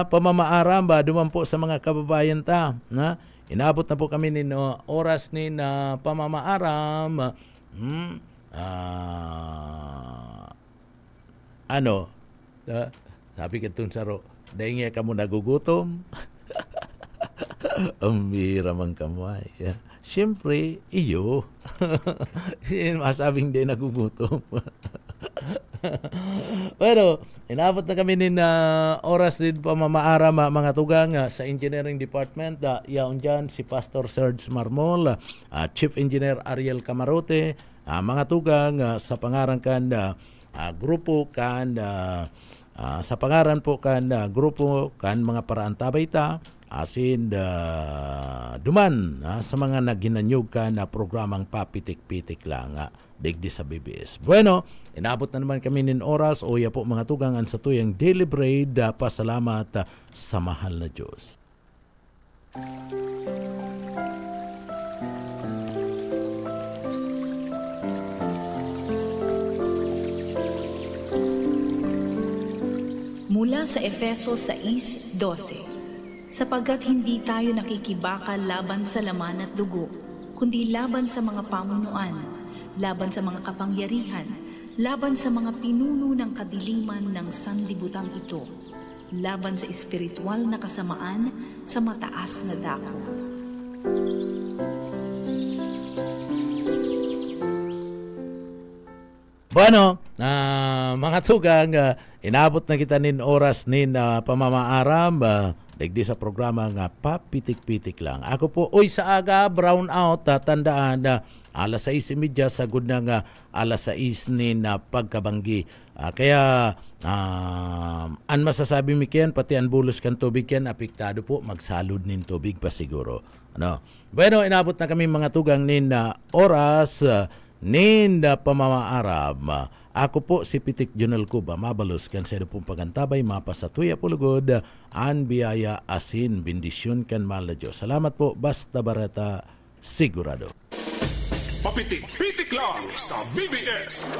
pamamaaram ba, dumampo sa mga kababayan ta. Inabot na po kami nin oras nin pamamaaram. Sabi ka itong saro, dahil nga ka mo nagugutom. Ang bira man kamay. Siyempre, iyo. Masabing di nagugutom. Pero, inabot na kami nin oras din pamamaara mga tugang sa Engineering Department. Yaon dyan si Pastor Serge Marmol, Chief Engineer Ariel Camarote, mga tugang sa pangaran kan grupo kan sa pangaran po kan grupo kan mga paraan tabayta asin duman sa mga naginanyog kan na programang papitik-pitik lang digdi sa BBS. Bueno, inabot na naman kami nin oras o ya po mga tugangan sa tuyang Daily Bread. Pasalamat sa mahal na Diyos. Mula sa Efeso 6:12, sapagkat hindi tayo nakikibaka laban sa laman at dugo, kundi laban sa mga pamunuan, laban sa mga kapangyarihan, laban sa mga pinuno ng kadiliman ng sanlibutan ito, laban sa espiritual na kasamaan sa mataas na dako. Bueno, mga tugang, inabot na kita nin oras nin pamamaaram digdi sa programa nga papitik-pitik lang. Ako po, sa aga, brown out, tandaan alas 6:30 sagud na nga alas 6 nin pagkabanggi. Kaya, an masasabi mi kiyan, pati an bulos kan tubig yan, apektado po, magsalud nin tubig pa siguro. Bueno, inabot na kami mga tugang nin oras, ninda pamamaaram. Ako po si Pitik Junel Cuba, mabalos kan sa pong pagantabay, mapasatuya pulugod, an biyaya asin, bendisyon kan mahal na Diyos. Salamat po, basta barata, sigurado. Papitik-pitik lang sa BBS.